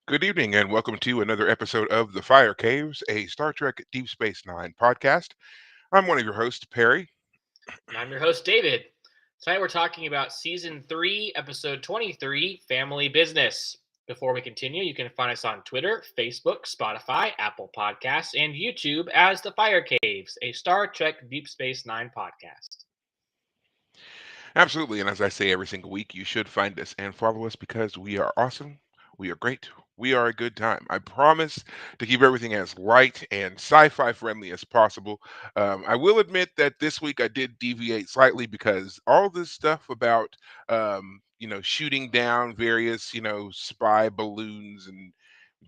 Good evening, and welcome to another episode of The Fire Caves, a Star Trek Deep Space Nine podcast. I'm one of your hosts, Perry. And I'm your host, David. Tonight we're talking about Season 3, Episode 23, Family Business. Before we continue, you can find us on Twitter, Facebook, Spotify, Apple Podcasts, and YouTube as The Fire Caves, a Star Trek Deep Space Nine podcast. Absolutely, and as I say every single week, you should find us and follow us because we are awesome, we are great, we are a good time. I promise to keep everything as light and sci-fi friendly as possible. I will admit that this week I did deviate slightly because all this stuff about shooting down various spy balloons and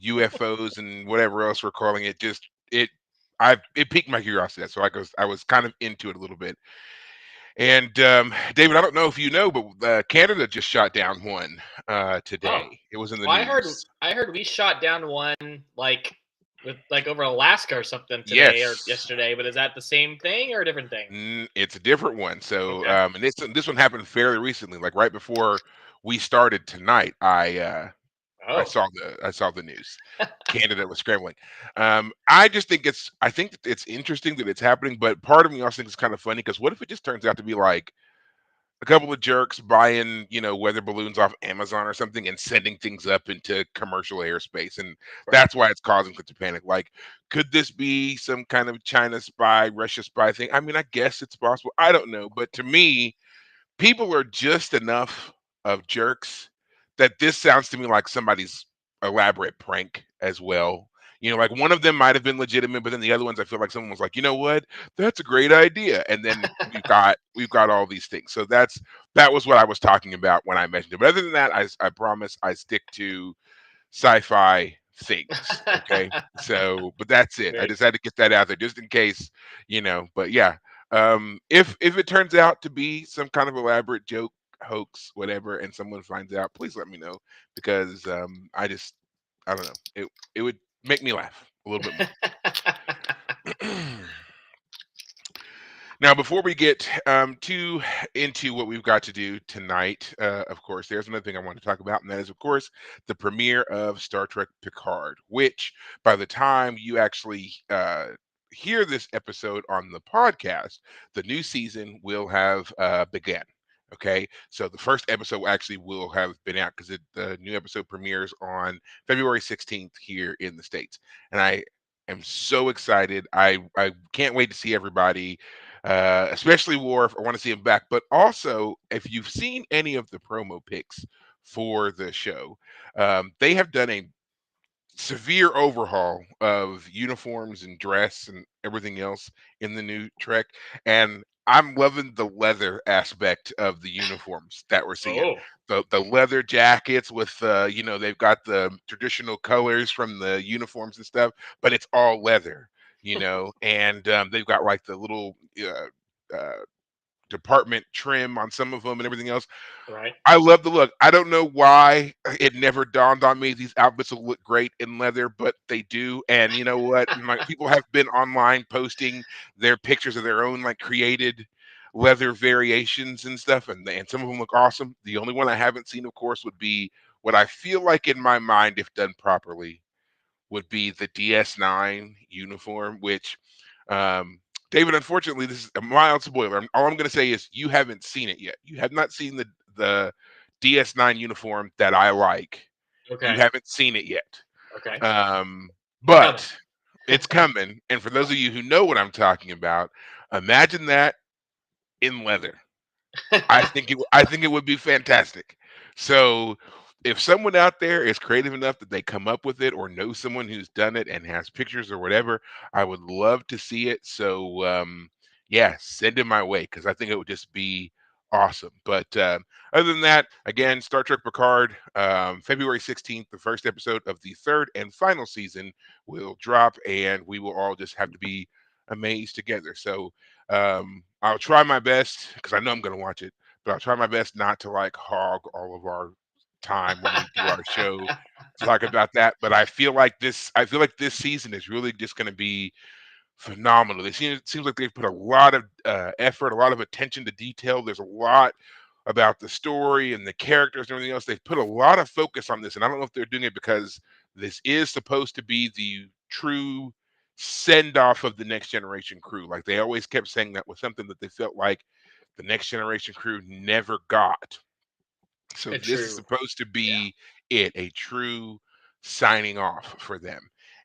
UFOs and whatever else we're calling it just it piqued my curiosity. So I was kind of into it a little bit. And David, I don't know if you know, but Canada just shot down one Oh, today. It was in the well, I heard news. I heard we shot down one with over Alaska or something today or Yes, yesterday, but is that the same thing or a different thing? it's a different one. So, Okay. and this one happened fairly recently, like right before we started tonight. I Oh. saw the news. Canada was scrambling. I think that it's interesting that it's happening, but part of me also thinks it's kind of funny because what if it just turns out to be like a couple of jerks buying, weather balloons off Amazon or something and sending things up into commercial airspace. And Right. that's why it's causing such a panic. Like, could this be some kind of China spy, Russia spy thing? I mean, I guess it's possible. I don't know. But to me, people are just enough of jerks that this sounds to me like somebody's elaborate prank as well. Like one of them might have been legitimate, but then the other ones, I feel like someone was like, you know what, that's a great idea, and then we've got all these things. So that was what I was talking about when I mentioned it. But other than that, I promise I stick to sci-fi things. Okay, so but that's it. I Very just had to get that out there just in case, But yeah, if it turns out to be some kind of elaborate joke, hoax, whatever, and someone finds out, please let me know because I don't know. It would make me laugh a little bit more. Now, before we get too into what we've got to do tonight, of course, there's another thing I want to talk about, and that is, of course, the premiere of Star Trek Picard, which by the time you actually hear this episode on the podcast, the new season will have begun. Okay, so the first episode actually will have been out because the new episode premieres on February 16th here in the States. And I am so excited. I can't wait to see everybody, especially Worf. I want to see him back. But also, if you've seen any of the promo pics for the show, they have done a severe overhaul of uniforms and dress and everything else in the new Trek. And I'm loving the leather aspect of the uniforms that we're seeing. Oh. The leather jackets with they've got the traditional colors from the uniforms and stuff, but it's all leather, and they've got like the little department trim on some of them and everything else. Right. I love the look. I don't know why it never dawned on me these outfits will look great in leather, but they do. And you know what? People have been online posting their pictures of their own like created leather variations and stuff, and some of them look awesome. The only one I haven't seen, of course, would be what I feel like in my mind, if done properly, would be the DS9 uniform, which um, David, unfortunately, this is a mild spoiler. All I'm going to say is you haven't seen it yet. You have not seen the DS9 uniform that I like. You Okay. haven't seen it yet. Okay. Um, It's coming. but it's coming. And for those of you who know what I'm talking about, imagine that in leather. I think it would be fantastic. So if someone out there is creative enough that they come up with it or know someone who's done it and has pictures or whatever, I would love to see it. So yeah, send it my way because I think it would just be awesome. But other than that, again, Star Trek Picard, February 16th, the first episode of the third and final season will drop, and we will all just have to be amazed together. So I'll try my best because I know I'm going to watch it, but I'll try my best not to like hog all of our time when we do our show to talk about that. But I feel like this season is really just going to be phenomenal. It seems like they've put a lot of effort, a lot of attention to detail. There's a lot about the story and the characters and everything else. They've put a lot of focus on this, and I don't know if they're doing it because This is supposed to be the true send off of the next generation crew. Like they always kept saying that was something that they felt like the next generation crew never got. So A this is true. supposed to Yeah. be a true signing off for them.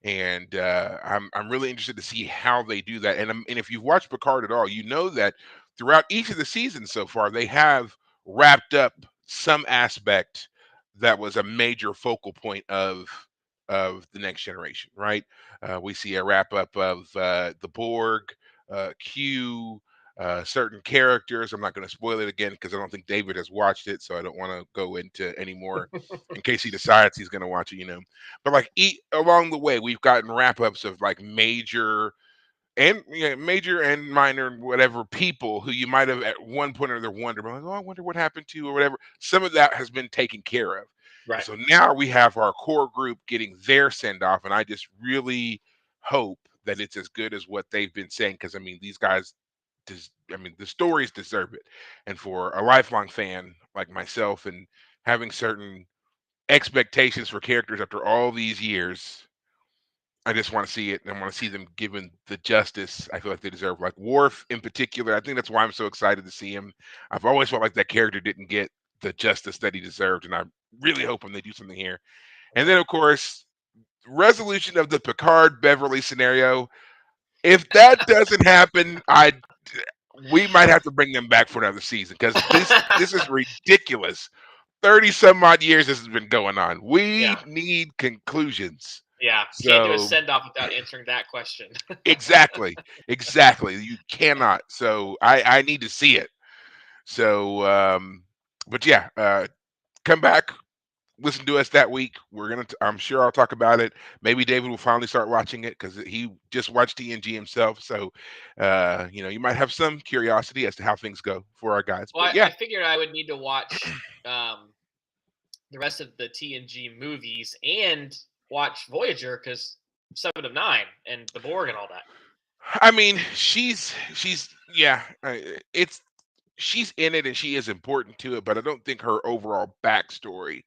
And I'm really interested to see how they do that. And if you've watched Picard at all, you know that throughout each of the seasons so far, they have wrapped up some aspect that was a major focal point of the next generation. Right? We see a wrap up of the Borg, Q, certain characters. I'm not going to spoil it again because I don't think David has watched it, so I don't want to go into any more in case he decides he's going to watch it. But like along the way, we've gotten wrap ups of like major and minor whatever people who you might have at one point or other wondered, like, oh, I wonder what happened to or whatever. Some of that has been taken care of. And Right. so now we have our core group getting their send off, and I just really hope that it's as good as what they've been saying because I mean these guys I mean, the stories deserve it. And for a lifelong fan like myself and having certain expectations for characters after all these years, I just want to see it and I want to see them given the justice I feel like they deserve. Like Worf in particular, I think that's why I'm so excited to see him. I've always felt like that character didn't get the justice that he deserved, and I'm really hoping they do something here. And then, Okay. of course, resolution of the Picard Beverly scenario. If that doesn't happen, I we might have to bring them back for another season because this is ridiculous. 30 some odd years this has been going on. We Yeah. need conclusions. Yeah. Can't do a So send off without answering that question. exactly, exactly. You cannot. So I need to see it. So but yeah, come back, listen to us that week. I'm sure I'll talk about it. Maybe David will finally start watching it because he just watched TNG himself. So you might have some curiosity as to how things go for our guys. Well, But I yeah, figured I would need to watch the rest of the TNG movies and watch Voyager because Seven of Nine and the Borg and all that. I mean, she's yeah, it's she's in it and she is important to it, but I don't think her overall backstory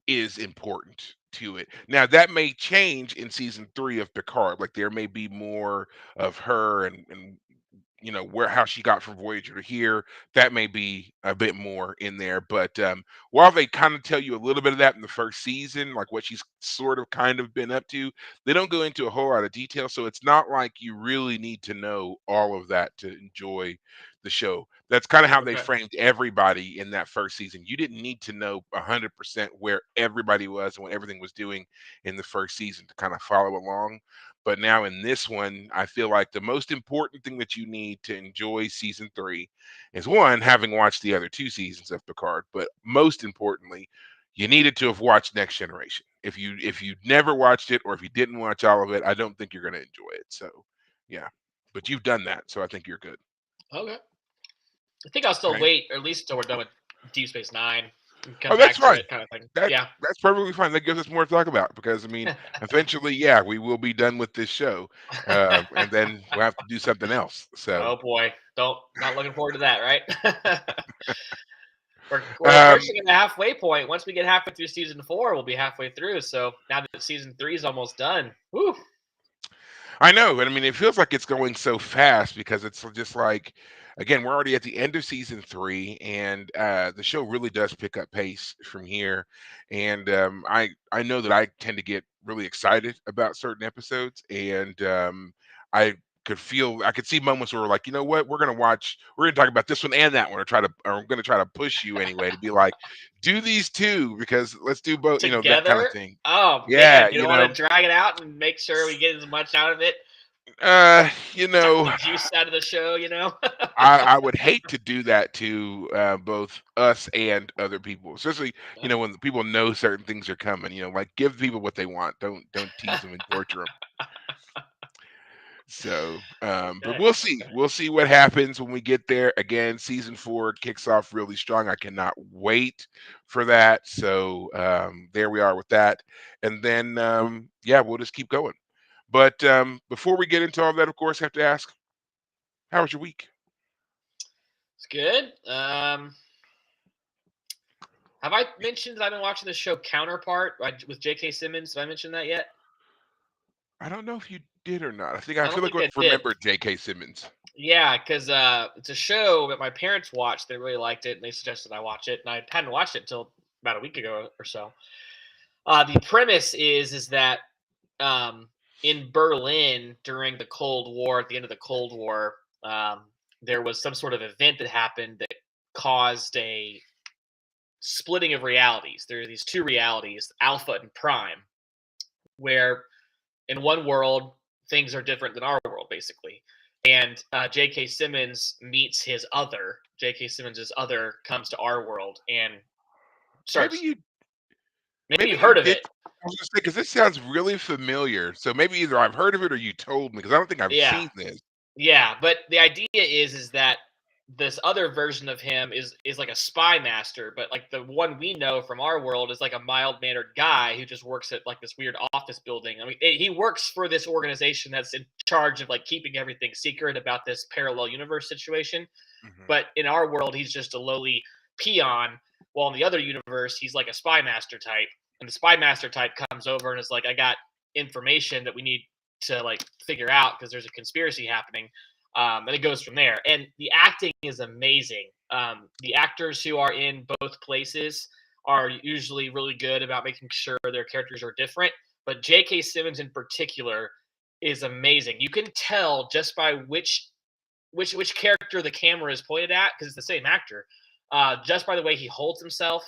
is important to it. Now that may change in season 3 of Picard. Like there may be more of her and where how she got from Voyager to here. That may be a bit more in there, but while they kind of tell you a little bit of that in the first season, like what she's sort of kind of been up to, they don't go into a whole lot of detail. So it's not like you really need to know all of that to enjoy the show. That's kind of how they Okay. framed everybody in that first season. You didn't need to know 100% where everybody was and what everything was doing in the first season to kind of follow along. But now in this one, I feel like the most important thing that you need to enjoy season 3 is one, having watched the other 2 seasons of Picard, but most importantly, you needed to have watched Next Generation. If you never watched it or if you didn't watch all of it, I don't think you're going to enjoy it. So, yeah. But you've done that, so I think you're good. Okay. I think I'll still Right? wait, or at least until we're done with Deep Space Nine and come Oh, that's back to fine. it, kind of thing. That Yeah. that's perfectly fine. That gives us more to talk about because I mean, eventually, yeah, we will be done with this show, and then we'll have to do something else. So, Oh boy, don't not looking forward to that, right? we're um, approaching the halfway point. Once we get halfway through season 4, we'll be halfway through. So now that season 3 is almost done, woo! I know, and I mean, it feels like it's going so fast because it's just like, again, we're already at the end of season 3, and the show really does pick up pace from here. And I know that I tend to get really excited about certain episodes, and I I could see moments where we're like, you know what, we're gonna talk about this one and that one, or I'm gonna try to push you anyway to be like, do these two because let's do both, that kind of Together. thing. Oh Yeah, man, you don't want to drag it out and make sure we get as much out of it. uh, you Suck know. the juice out of the show. I would hate to do that to both us and other people, especially when the people know certain things are coming. Like give people what they want. Don't tease them and torture them. So, but Okay. we'll see. We'll see what happens when we get there. Again, season 4 kicks off really strong. I cannot wait for that. So there we are with that, and then yeah, we'll just keep going. But before we get into all that, of course, I have to ask, how was your week? It's good. Have I mentioned that I've been watching the show Counterpart with J.K. Simmons? Did I mention that yet? I don't know if you did or not. I I feel don't like think I've I did. remembered J.K. Simmons. Yeah, because it's a show that my parents watched. They really liked it, and they suggested I watch it, and I hadn't watched it until about a week ago or so. The premise is that um, in Berlin during the Cold War, at the end of the Cold War, um, there was some sort of event that happened that caused a splitting of realities. There are these two realities, Alpha and Prime, where in one world things are different than our world, basically. And J.K. Simmons meets his other. J.K. Simmons' other comes to our world and Maybe starts. you Maybe maybe you've you heard of did. it. I was gonna say because this sounds really familiar. So maybe either I've heard of it or you told me because I don't think I've Yeah, seen this. yeah. But the idea is that this other version of him is like a spy master, but like the one we know from our world is like a mild mannered guy who just works at like this weird office building. I mean, he works for this organization that's in charge of like keeping everything secret about this parallel universe situation. Hmm. But in our world, he's just a lowly peon. While in the other universe, he's like a spy master type. And the spy master type comes over and is like, I got information that we need to like figure out because there's a conspiracy happening. And it goes from there. And the acting is amazing. The actors who are in both places are usually really good about making sure their characters are different. But J.K. Simmons in particular is amazing. You can tell just by which character the camera is pointed at because it's the same actor. Just by the way he holds himself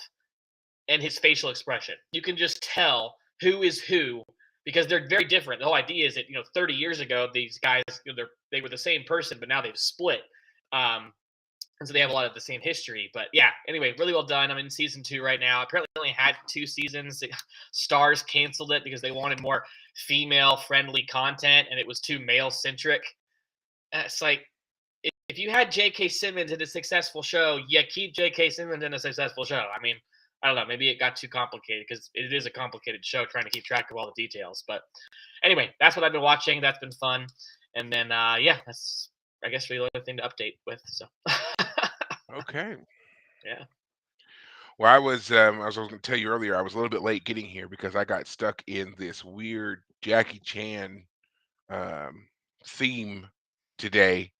and his facial expression, you can just tell who is who because they're very different. The whole idea is that 30 years ago these guys they were the same person, but now they've split. Um, and so they have a lot of the same history. But yeah, anyway, really well done. I'm in season 2 right now. Apparently, only had 2 seasons. Stars canceled it because they wanted more female friendly content, and it was too male centric. It's like if you had J.K. Simmons in a successful show, yeah, keep J.K. Simmons in a successful show. I mean, I don't know. Maybe it got too complicated because it is a complicated show trying to keep track of all the details. But anyway, that's what I've been watching. That's been fun. And then, yeah, that's, I guess, really the only thing to update with. So, Okay. yeah. Well, I was going to tell you earlier, I was a little bit late getting here because I got stuck in this weird Jackie Chan um, theme today,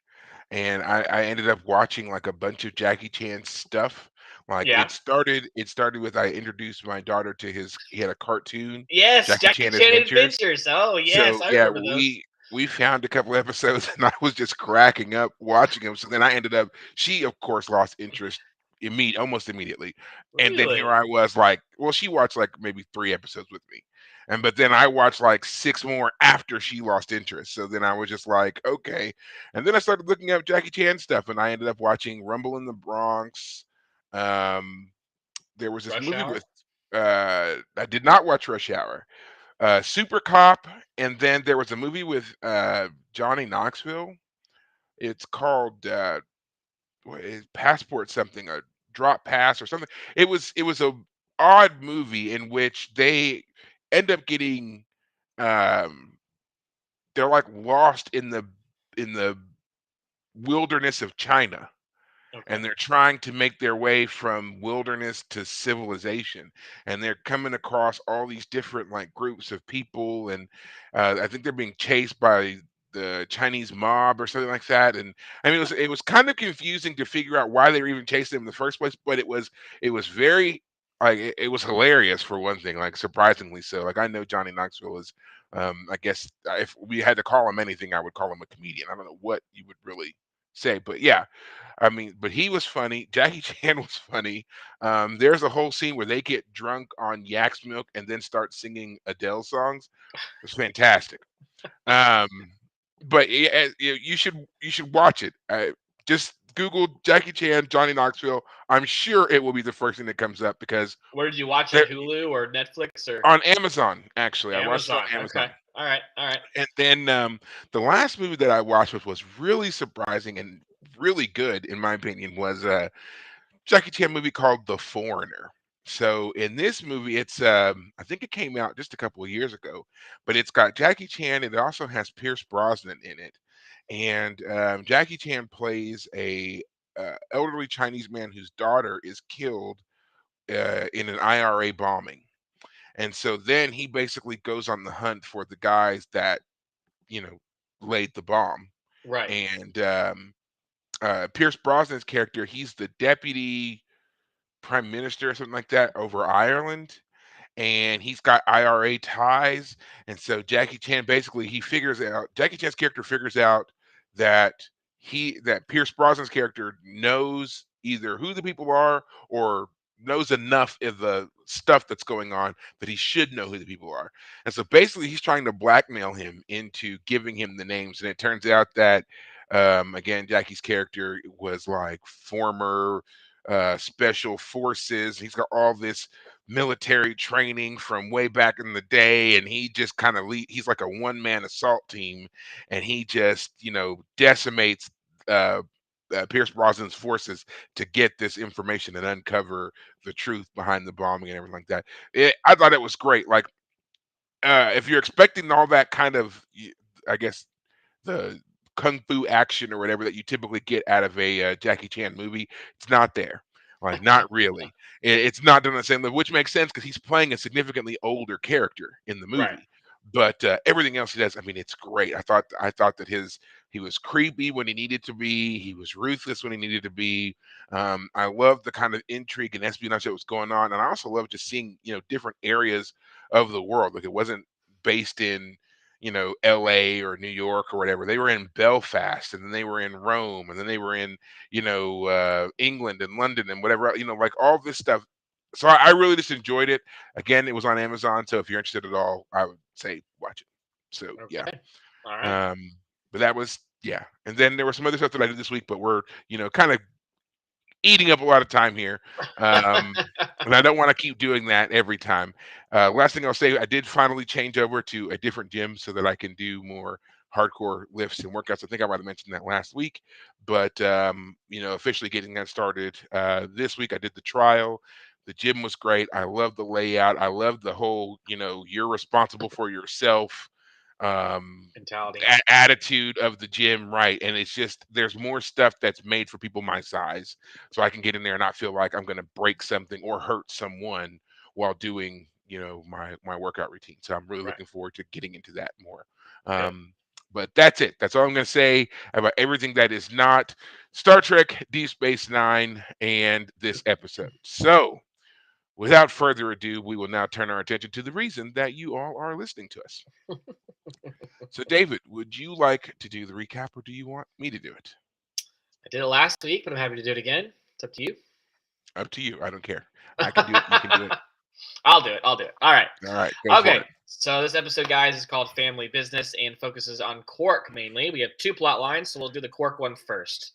and I ended up watching like a bunch of Jackie Chan stuff. Like Yeah. it started with I introduced my daughter to he had a cartoon, Yes, Jackie Jackie Chan Chan Adventures. Adventures. Oh, yes, So I yeah, remember those. we found a couple episodes and I was just cracking up watching them. So then I ended up she of course lost interest almost immediately. And then here Really? I was like, well, she watched like maybe 3 episodes with me. And but then I watched like 6 more after she lost interest. So then I was just like, okay. And then I started looking up Jackie Chan stuff and I ended up watching Rumble in the Bronx. Um there was this Rush movie Hour? with I did not watch Rush Hour. Super Cop, and then there was a movie with Johnny Knoxville. It's called what is Passport something, a Drop Pass or something. It was a odd movie in which they end up getting um they're like lost in the wilderness of China Okay. and they're trying to make their way from wilderness to civilization and they're coming across all these different like groups of people and I think they're being chased by the Chinese mob or something like that and I mean it was kind of confusing to figure out why they were even chasing them in the first place but it was very like it was hilarious for one thing like surprisingly so like I know Johnny Knoxville is I guess if we had to call him anything I would call him a comedian. I don't know what you would really say but yeah, I mean, but he was funny. Jackie Chan was funny. There's a whole scene where they get drunk on yak's milk and then start singing Adele songs. It was fantastic. Um, but you should watch it. Just Google Jackie Chan, Johnny Knoxville. I'm sure it will be the first thing that comes up because Where did you watch they're it? Hulu or Netflix or on Amazon. Actually, I watched it Amazon? on Okay. Amazon. All right. All right. And then the last movie that I watched, which was really surprising and really good in my opinion, was Jackie Chan movie called The Foreigner. So in this movie, it's I think it came out just a couple of years ago, but it's got Jackie Chan. And it also has Pierce Brosnan in it, and Jackie Chan plays a elderly Chinese man whose daughter is killed in an IRA bombing. And so then he basically goes on the hunt for the guys that, you know, laid the bomb. Right. And Pierce Brosnan's character, he's the deputy prime minister or something like that over Ireland, and he's got IRA ties. And so Jackie Chan's character figures out that that Pierce Brosnan's character knows either who the people are or knows enough of the stuff that's going on that he should know who the people are. And so basically he's trying to blackmail him into giving him the names. And it turns out that again, Jackie's character was like former special forces. He's got all this military training from way back in the day, and he just kind of he's like a one-man assault team, and he just, decimates uh, Pierce Brosnan's forces to get this information and uncover the truth behind the bombing and everything like that. I thought it was great. Like, if you're expecting all that kind of, I guess, the kung fu action or whatever that you typically get out of a Jackie Chan movie, it's not there. Like, not really. It's not done the same level, which makes sense because he's playing a significantly older character in the Right. movie. But everything else he does, I mean, it's great. I thought that he was creepy when he needed to be. He was ruthless when he needed to be. I love the kind of intrigue and espionage that was going on, and I also love just seeing different areas of the world. Like, it wasn't based in LA or New York or whatever. They were in Belfast, and then they were in Rome, and then they were in England and London and whatever, like all this stuff. So I really just enjoyed it. Again, it was on Amazon, so if you're interested at all, I would say watch it. So yeah. Okay. All right. um but that was, yeah. And then there was some other stuff that I did this week, but we're kind of eating up a lot of time here. Um, and I don't want to keep doing that every time. Last thing I'll say, I did finally change over to a different gym so that I can do more hardcore lifts and workouts. I think I might have mentioned that last week, but officially getting that started this week. I did the trial. The gym was great. I love the layout. I love the whole, you're responsible for yourself um Mentality. attitude of the gym, right? And it's just, there's more stuff that's made for people my size, so I can get in there and not feel like I'm going to break something or hurt someone while doing my workout routine. So I'm really Right. looking forward to getting into that more. Good. But that's it. That's all I'm going to say about everything that is not Star Trek Deep Space Nine and this episode. So without further ado, we will now turn our attention to the reason that you all are listening to us. So, David, would you like to do the recap, or do you want me to do it? I did it last week, but I'm happy to do it again. It's up to you. Up to you. I don't care. I can do it. You can do it. I'll do it. I'll do it. All right. All right, go for Okay. it. So this episode, guys, is called Family Business and focuses on Quark mainly. We have two plot lines, so we'll do the Quark one first.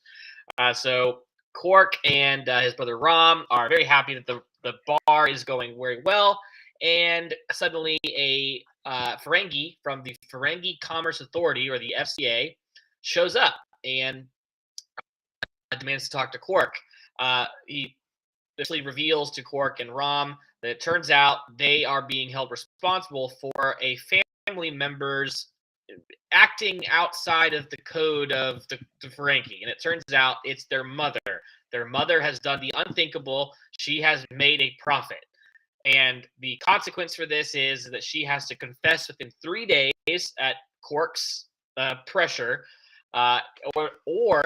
So Quark and his brother Rom are very happy that the bar is going very well, and suddenly a Ferengi from the Ferengi Commerce Authority, or the FCA, shows up and demands to talk to Quark. He eventually reveals to Quark and Rom that it turns out they are being held responsible for a family member's acting outside of the code of the Ferengi. And it turns out it's their mother. Their mother has done the unthinkable. She has made a profit. And the consequence for this is that she has to confess within 3 days at Quark's pressure, uh, or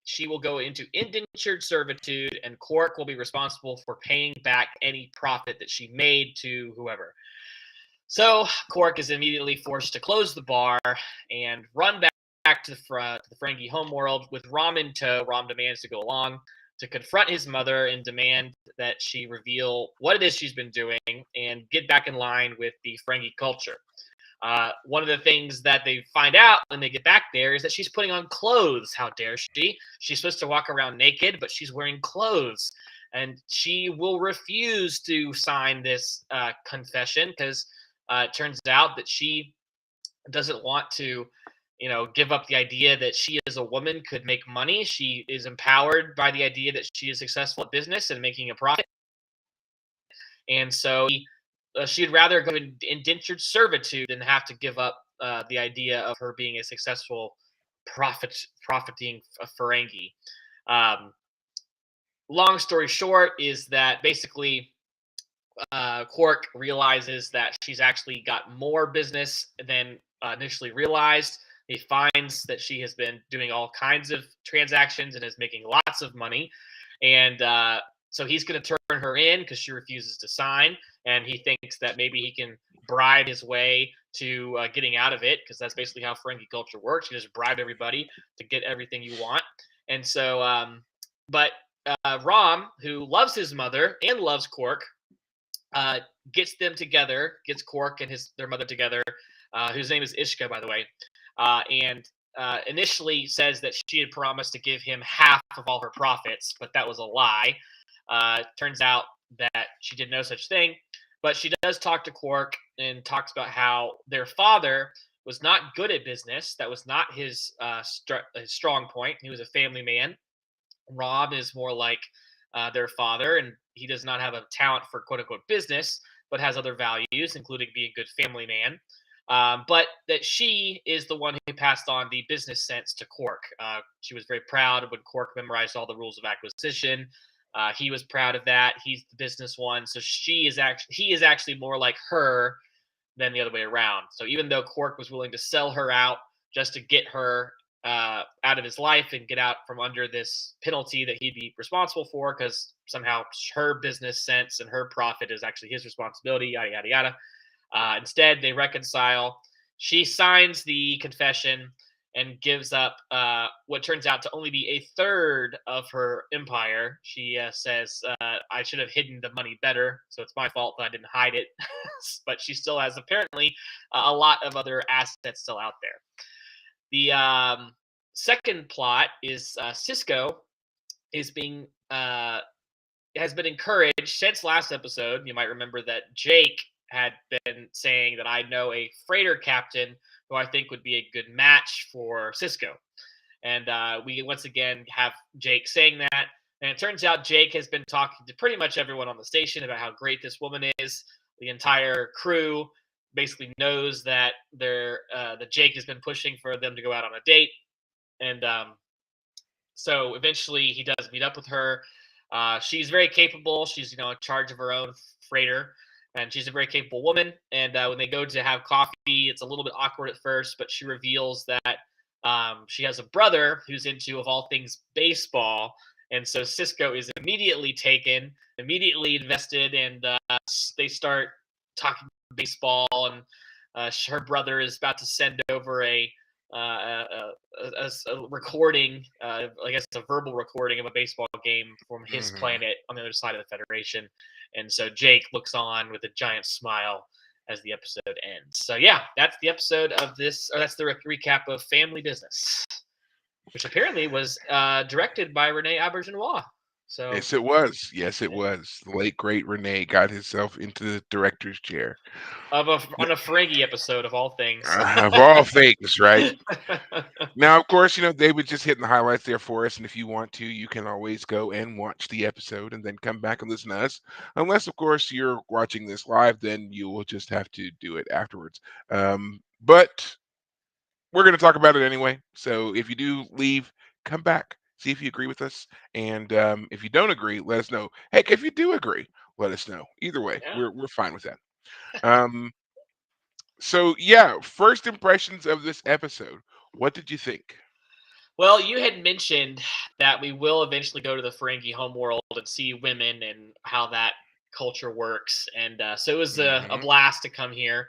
she will go into indentured servitude, and Quark will be responsible for paying back any profit that she made to whoever. So Quark is immediately forced to close the bar and run back to the Ferengi homeworld with Rom in tow. Rom demands to go along to confront his mother and demand that she reveal what it is she's been doing and get back in line with the Ferengi culture. One of the things that they find out when they get back there is that she's putting on clothes. How dare she? She's supposed to walk around naked, but she's wearing clothes. And she will refuse to sign this confession because it turns out that she doesn't want to, give up the idea that she as a woman could make money. She is empowered by the idea that she is successful at business and making a profit. And so she'd rather go in indentured servitude than have to give up the idea of her being a successful profiting Ferengi. Um, Long story short is that basically Quark realizes that she's actually got more business than initially realized. He finds that she has been doing all kinds of transactions and is making lots of money. And so he's going to turn her in because she refuses to sign. And he thinks that maybe he can bribe his way to getting out of it, because that's basically how Ferengi culture works. You just bribe everybody to get everything you want. And so, but Rom, who loves his mother and loves Quark, uh, gets them together, gets Quark and their mother together, whose name is Ishka, by the way, and initially says that she had promised to give him half of all her profits, but that was a lie. Turns out that she did no such thing, but she does talk to Quark and talks about how their father was not good at business. That was not his strong point. He was a family man. Rob is more like their father, and he does not have a talent for quote unquote business, but has other values, including being a good family man. But that she is the one who passed on the business sense to Quark. She was very proud when Quark memorized all the rules of acquisition. He was proud of that. He's the business one, so he is actually more like her than the other way around. So even though Quark was willing to sell her out just to get her out of his life and get out from under this penalty that he'd be responsible for, because somehow her business sense and her profit is actually his responsibility, yada, yada, yada. Instead, they reconcile. She signs the confession and gives up what turns out to only be a third of her empire. She says, I should have hidden the money better, so it's my fault that I didn't hide it. But she still has apparently a lot of other assets still out there. The second plot is Cisco is being has been encouraged since last episode. You might remember that Jake had been saying that I know a freighter captain who I think would be a good match for Cisco. And we once again have Jake saying that. And it turns out Jake has been talking to pretty much everyone on the station about how great this woman is. The entire crew basically knows that that Jake has been pushing for them to go out on a date. And so eventually he does meet up with her. She's very capable. She's in charge of her own freighter, and she's a very capable woman. And when they go to have coffee, it's a little bit awkward at first, but she reveals that she has a brother who's into, of all things, baseball. And so Cisco is immediately taken, immediately invested, and they start talking baseball. And her brother is about to send over a recording, I guess a verbal recording of a baseball game from his Hmm. planet on the other side of the Federation. And so Jake looks on with a giant smile as the episode ends. So yeah, that's the episode of this, or that's the recap of Family Business, which apparently was directed by Renee Aubergenois. So Yes, it was. Yes, it yeah, was. The late great Renee got himself into the director's chair. on a Ferengi episode of all things. Of all things, right? Now, of course, David just hitting the highlights there for us, and if you want to, you can always go and watch the episode and then come back and listen to us. Unless, of course, you're watching this live, then you will just have to do it afterwards. But we're going to talk about it anyway. So if you do leave, come back, see if you agree with us, and if you don't agree, let us know. Heck, if you do agree, let us know. Either way, Yeah. we're fine with that. Um, so yeah, first impressions of this episode. What did you think? Well, you had mentioned that we will eventually go to the Ferengi homeworld and see women and how that culture works, and so it was a Hmm. blast to come here.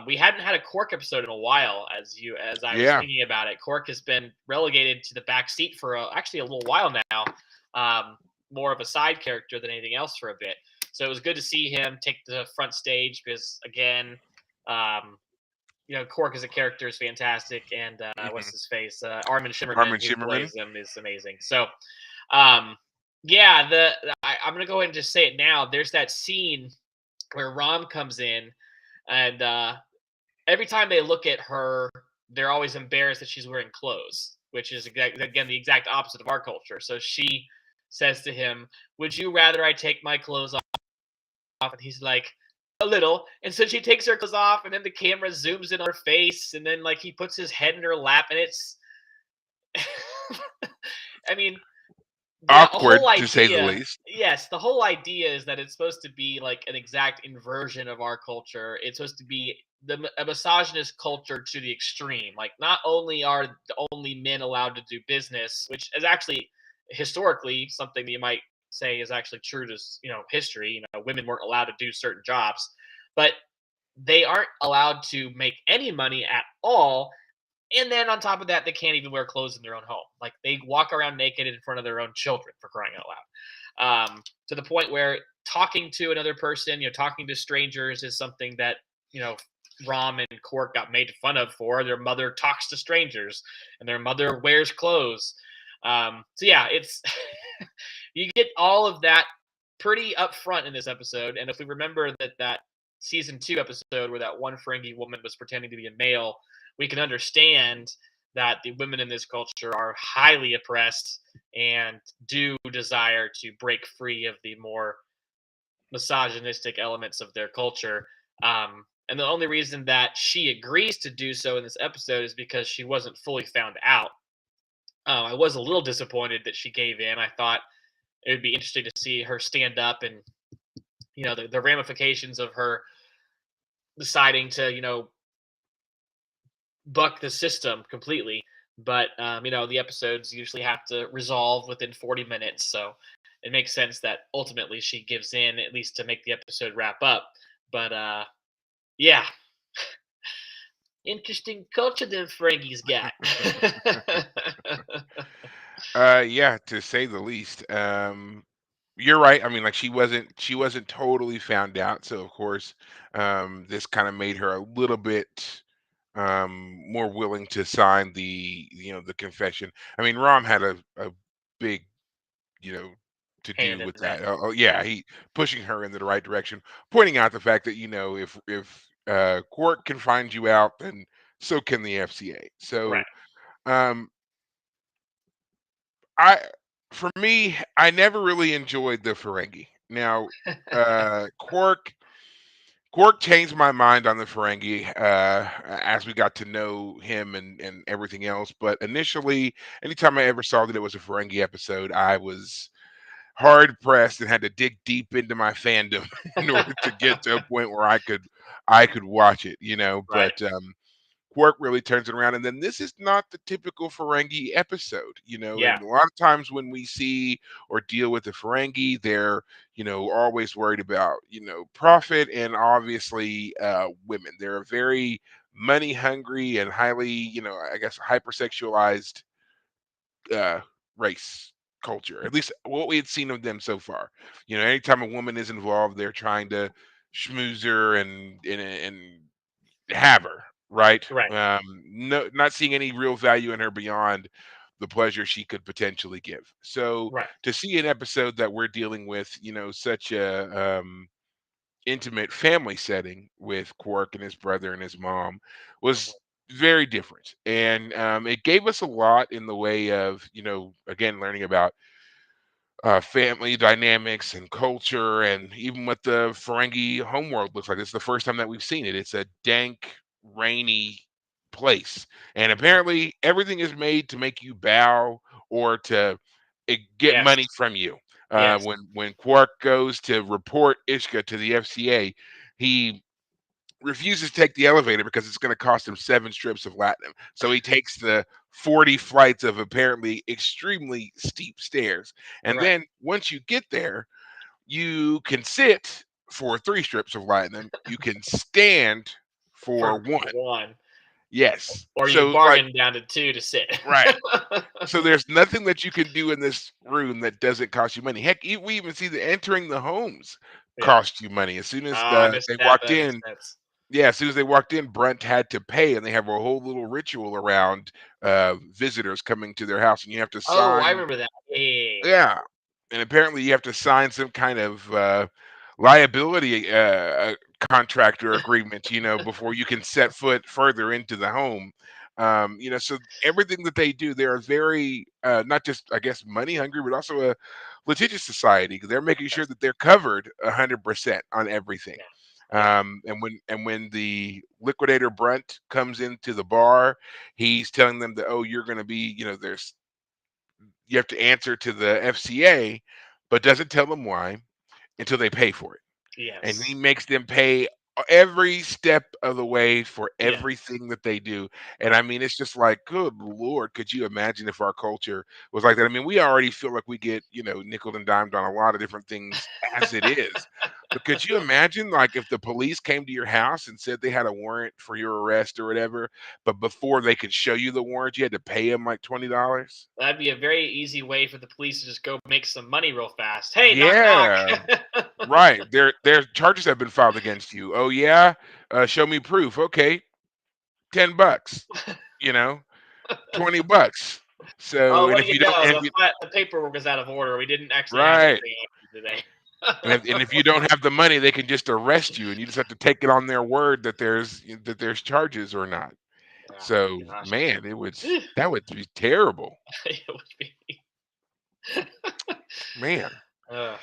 We hadn't had a Quark episode in a while, as I was Yeah. thinking about it. Quark has been relegated to the back seat for actually a little while now, um, more of a side character than anything else for a bit. So it was good to see him take the front stage because, again, um, Quark as a character is fantastic, and what's Hmm. his face, Armin Shimmerman, Armin who Shimmerman. plays him, is amazing. So, um, yeah, I'm gonna go ahead and just say it now. There's that scene where Rom comes in, and every time they look at her, they're always embarrassed that she's wearing clothes, which is again the exact opposite of our culture. So she says to him, "Would you rather I take my clothes off?" And he's like, a little. And so she takes her clothes off, and then the camera zooms in on her face, and then like he puts his head in her lap, and it's I mean, The awkward whole to say the idea, least. yes, the whole idea is that it's supposed to be like an exact inversion of our culture. It's supposed to be a misogynist culture to the extreme. Like, not only are the only men allowed to do business, which is actually historically something that you might say is actually true to history. Women weren't allowed to do certain jobs, but they aren't allowed to make any money at all. And then on top of that, they can't even wear clothes in their own home. Like, they walk around naked in front of their own children, for crying out loud. To the point where talking to another person, talking to strangers is something that, you know, Rom and Cork got made fun of for. Their mother talks to strangers and their mother wears clothes. So yeah, it's you get all of that pretty upfront in this episode. And if we remember that season 2 episode where that one Ferengi woman was pretending to be a male, we can understand that the women in this culture are highly oppressed and do desire to break free of the more misogynistic elements of their culture. And the only reason that she agrees to do so in this episode is because she wasn't fully found out. I was a little disappointed that she gave in. I thought it would be interesting to see her stand up and the ramifications of her deciding to buck the system completely. But the episodes usually have to resolve within 40 minutes, so it makes sense that ultimately she gives in, at least to make the episode wrap up. But yeah, interesting culture them Ferengis got. Yeah, to say the least. You're right. I mean, like she wasn't totally found out, so of course, this kind of made her a little bit more willing to sign the confession. I mean, Rom had a big you know to do Hand in with that. that. Oh, yeah, he pushing her in the right direction, pointing out the fact that if court can find you out, then so can the FCA. Right. So um I for me, I never really enjoyed the Ferengi. Now, Quark changed my mind on the Ferengi as we got to know him and everything else. But initially, anytime I ever saw that it was a Ferengi episode, I was hard pressed and had to dig deep into my fandom in order to get to a point where I could watch it. Right. But Quark really turns it around. And then this is not the typical Ferengi episode, Yeah. and a lot of times when we see or deal with the Ferengi, they're, always worried about, profit and obviously women. They're a very money hungry and highly, I guess, hypersexualized uh, race culture. At least what we had seen of them so far. Anytime a woman is involved, they're trying to schmooze her and have her, right? Right. No, not seeing any real value in her beyond the pleasure she could potentially give. So Right. to see an episode that we're dealing with, such a intimate family setting with Quark and his brother and his mom Mhm. was very different, and it gave us a lot in the way of, again, learning about family dynamics and culture, and even what the Ferengi homeworld looks like. It's the first time that we've seen it. It's a dank, rainy place, and apparently everything is made to make you bow or to get Yes. money from you. Yes. When Quark goes to report Ishka to the FCA, he refuses to take the elevator because it's going to cost him 7 strips of latinum. So he takes the 40 flights of apparently extremely steep stairs. And Right. then once you get there, you can sit for 3 strips of latinum. You can stand for For one. one. Yes. Or you So, like, bargain down to two to sit. right. So there's nothing that you can do in this room that doesn't cost you money. Heck, we even see that entering the homes Yeah. cost you money. As soon as I missed they that, but walked that makes in, sense. yeah, as soon as they walked in, Brent had to pay, and they have a whole little ritual around visitors coming to their house, and you have to Oh, I sign. remember that. Yeah. Yeah, and apparently you have to sign some kind of liability contract or agreement, before you can set foot further into the home. So everything that they do, they're very not just, I guess, money hungry, but also a litigious society because they're making sure Yes. that they're covered 100% on everything. Yeah. Yeah. And when the liquidator Brunt comes into the bar, he's telling them that, oh, you're going to be, there's you have to answer to the FCA, but doesn't tell them why until they pay for it. And he Yes. makes them pay every step of the way for Yeah. everything that they do. And I Right. mean, it's just like, good Lord, could you imagine if our culture was like that? I mean, we already feel like we get, nickel and dimed on a lot of different things as it is. But could you imagine, like, if the police came to your house and said they had a warrant for your arrest or whatever, but before they could show you the warrant, you had to pay them like $20? That'd be a very easy way for the police to just go make some money real fast. Hey, knock Yeah. knock. Right. Their charges have been filed against you. Oh yeah? Show me proof. Okay. $10, you know, $20. So, Oh, and what do if you you don't know? and The if you the paperwork is out of order. We didn't actually have right. anything on you today. And if you don't have the money, they can just arrest you and you just have to take it on their word that there's charges or not. Oh So, my gosh. man, that would be terrible. It would be. Man. Ugh.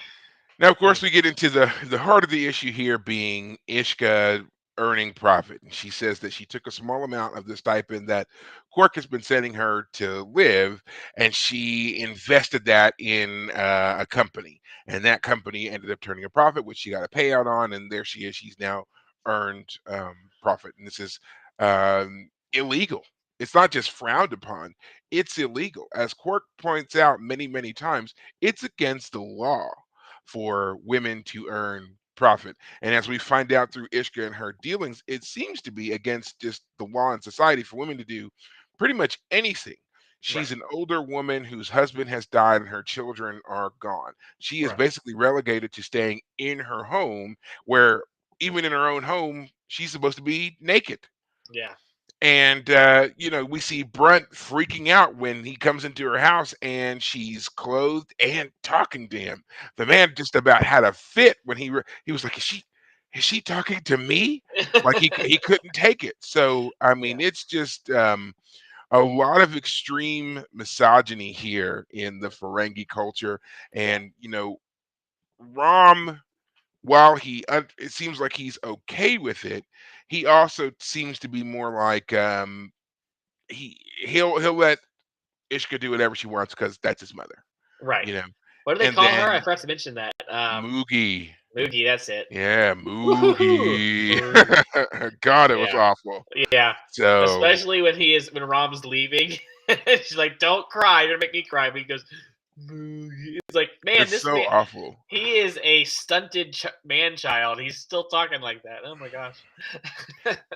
Now, of Mm, course, we get into the heart of the issue here being Ishka earning profit. And she says that she took a small amount of the stipend that Quark has been sending her to live, and she invested that in a company. And that company ended up turning a profit, which she got a payout on. And there she is. She's now earned profit. And this is illegal. It's not just frowned upon, it's illegal. As Quark points out many, many times, it's against the law for women to earn profit. And as we find out through Ishka and her dealings, it seems to be against just the law in society for women to do pretty much anything. She's right. an older woman whose husband has died and her children are gone. She is Right. basically relegated to staying in her home, where even in her own home, she's supposed to be naked. Yeah. And we see Brunt freaking out when he comes into her house and she's clothed and talking to him. The man just about had a fit when he was like, is she talking to me? Like he couldn't take it. So I Yeah. mean, it's just a lot of extreme misogyny here in the Ferengi culture. Yeah. And Rom, while it seems like he's okay with it, he also seems to be more like he'll let Ishka do whatever she wants because that's his mother, Right. you know. What do they And call her? I then forgot to mention that. Moogie, Moogie. That's it. yeah, Woohoo! Moogie. Moogie. God, it was Yeah. awful. Yeah. So Especially when Rob's leaving. She's like, "Don't cry. You're gonna make me cry." But he goes, "Moogie." It's like, man, it's this so man. awful. He is a stunted man child. He's still talking like that. Oh my gosh.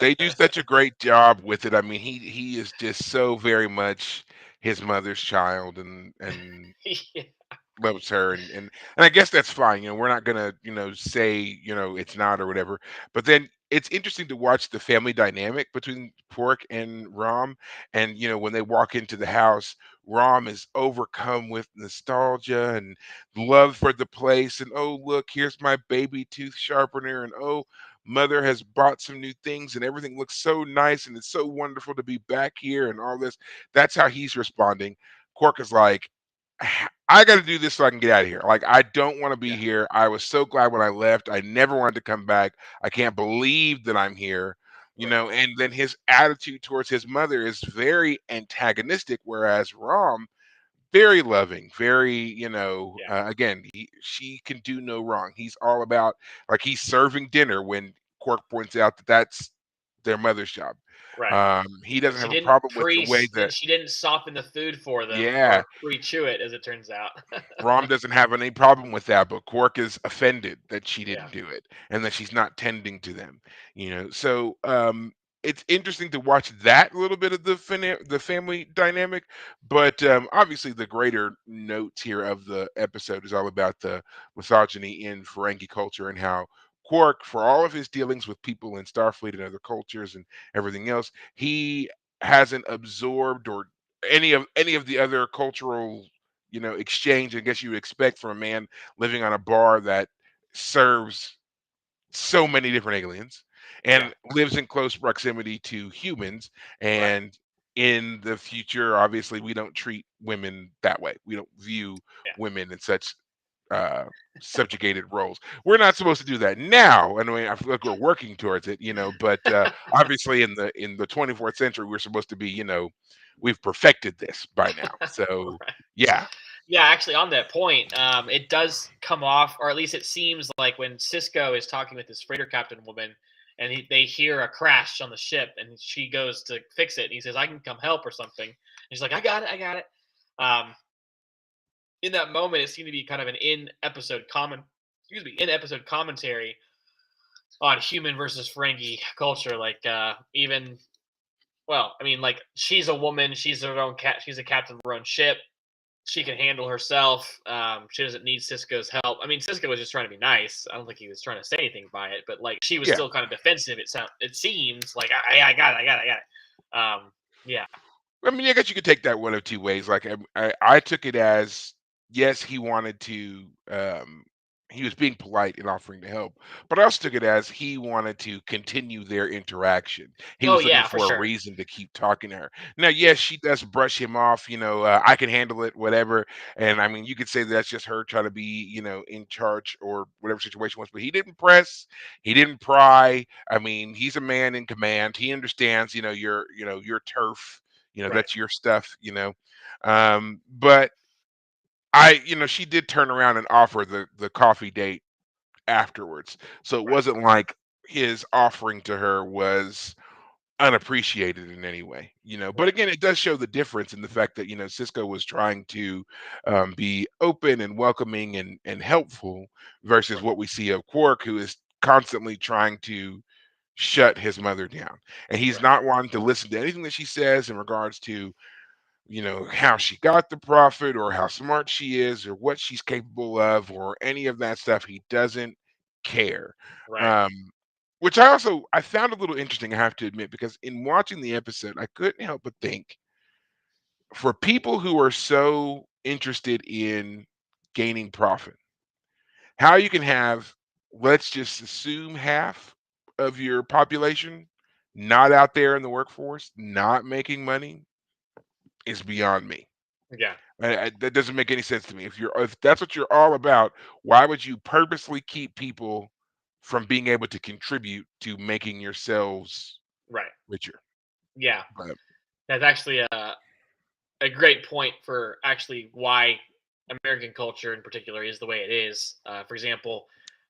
They do such a great job with it. I mean, he is just so very much his mother's child, and Yeah. loves her, and I guess that's fine. We're not gonna say it's not or whatever. But then it's interesting to watch the family dynamic between Pork and Rom, and when they walk into the house, Rom is overcome with nostalgia and love for the place, and oh look, here's my baby tooth sharpener, and oh, mother has bought some new things and everything looks so nice and it's so wonderful to be back here and all this. That's how he's responding. Quark is like, I got to do this so I can get out of here. Like, I don't want to be Yeah. here. I was so glad when I left. I never wanted to come back. I can't believe that I'm here. Right. And then his attitude towards his mother is very antagonistic, whereas Rom, very loving, very, Yeah. again, she can do no wrong. He's all about, like, he's serving dinner when Quark points out that that's their mother's job. Right. He And doesn't have a problem with the way that, she didn't soften the food for them yeah, or pre-chew it, as it turns out. Rom doesn't have any problem with that, but Quark is offended that she Yeah. didn't do it and that she's not tending to them. So it's interesting to watch that little bit of the family dynamic, but obviously the greater notes here of the episode is all about the misogyny in Ferengi culture and how Quark, for all of his dealings with people in Starfleet and other cultures and everything else, he hasn't absorbed or any of the other cultural exchange I guess you would expect from a man living on a bar that serves so many different aliens Yeah. and lives in close proximity to humans. Right. And in the future, obviously, we don't treat women that way. We don't view Yeah. women in such. uh, subjugated roles. We're not supposed to do that now, and I feel like we're working towards it, But obviously, in the 24th century, we're supposed to be, we've perfected this by now. So Right. yeah, Yeah, actually, on that point, it does come off, or at least it seems like when Cisco is talking with this freighter captain woman, and they hear a crash on the ship, and she goes to fix it, and he says, "I can come help" or something. And she's like, "I got it, I got it." Um, in that moment, it seemed to be kind of an in episode commentary on human versus Ferengi culture. Like, even well, I mean, like she's a woman, she's a captain of her own ship, she can handle herself. She doesn't need Cisco's help. I mean, Cisco was just trying to be nice. I don't think he was trying to say anything by it, but like she was yeah. still kind of defensive. It seems like I got it, I got it, I got it. Yeah, I mean, I guess you could take that one of two ways. Like, I took it as yes, he wanted to. He was being polite and offering to help, but I also took it as he wanted to continue their interaction. He oh was looking yeah, for for a sure. reason to keep talking to her. Now, yes, she does brush him off. I can handle it, whatever. And I mean, you could say that's just her trying to be, in charge or whatever situation was. But he didn't press. He didn't pry. I mean, he's a man in command. He understands, your turf, Right, that's your stuff. But she did turn around and offer the coffee date afterwards. So it right, wasn't like his offering to her was unappreciated in any way. But right, again, it does show the difference in the fact that, Cisco was trying to be open and welcoming and helpful versus right, what we see of Quark, who is constantly trying to shut his mother down. And he's right, not wanting to listen to anything that she says in regards to how she got the profit or how smart she is or what she's capable of or any of that stuff. He doesn't care. right. Um, which I found a little interesting, I have to admit, because in watching the episode, I couldn't help but think for people who are so interested in gaining profit, how you can have, let's just assume half of your population not out there in the workforce, not making money is beyond me. Yeah, That doesn't make any sense to me. If that's what you're all about, why would you purposely keep people from being able to contribute to making yourselves right. richer? Yeah, But that's actually a great point for actually why American culture in particular is the way it is. For example,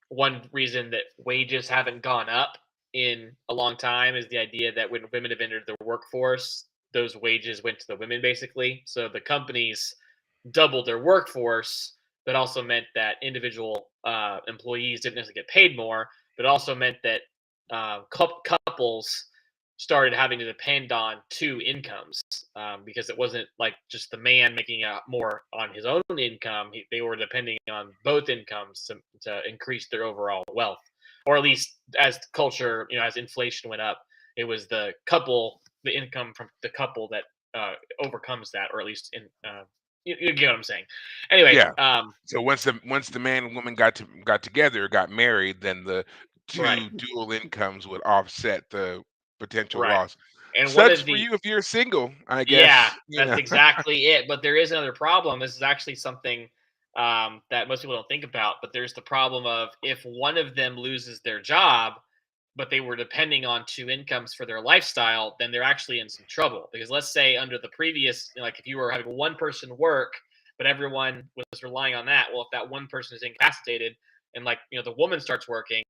one reason that wages haven't gone up in a long time is the idea that when women have entered the workforce, those wages went to the women basically. So the companies doubled their workforce, but also meant that individual employees didn't necessarily get paid more, but also meant that couples started having to depend on two incomes because it wasn't like just the man making more on his own income. They were depending on both incomes to increase their overall wealth, or at least as culture, as inflation went up, it was the income from the couple that overcomes that, or at least you get what I'm saying. Anyway, yeah, so once the man and woman got together, got married, then the right, two dual incomes would offset the potential right. loss. And one Sucks of for the you if you're single, I Yeah, guess. that's exactly it. But there is another problem. This is actually something that most people don't think about. But there's the problem of if one of them loses their job, but they were depending on two incomes for their lifestyle, then they're actually in some trouble. Because let's say under the previous, like if you were having one person work, but everyone was relying on that. Well, if that one person is incapacitated and like the woman starts working,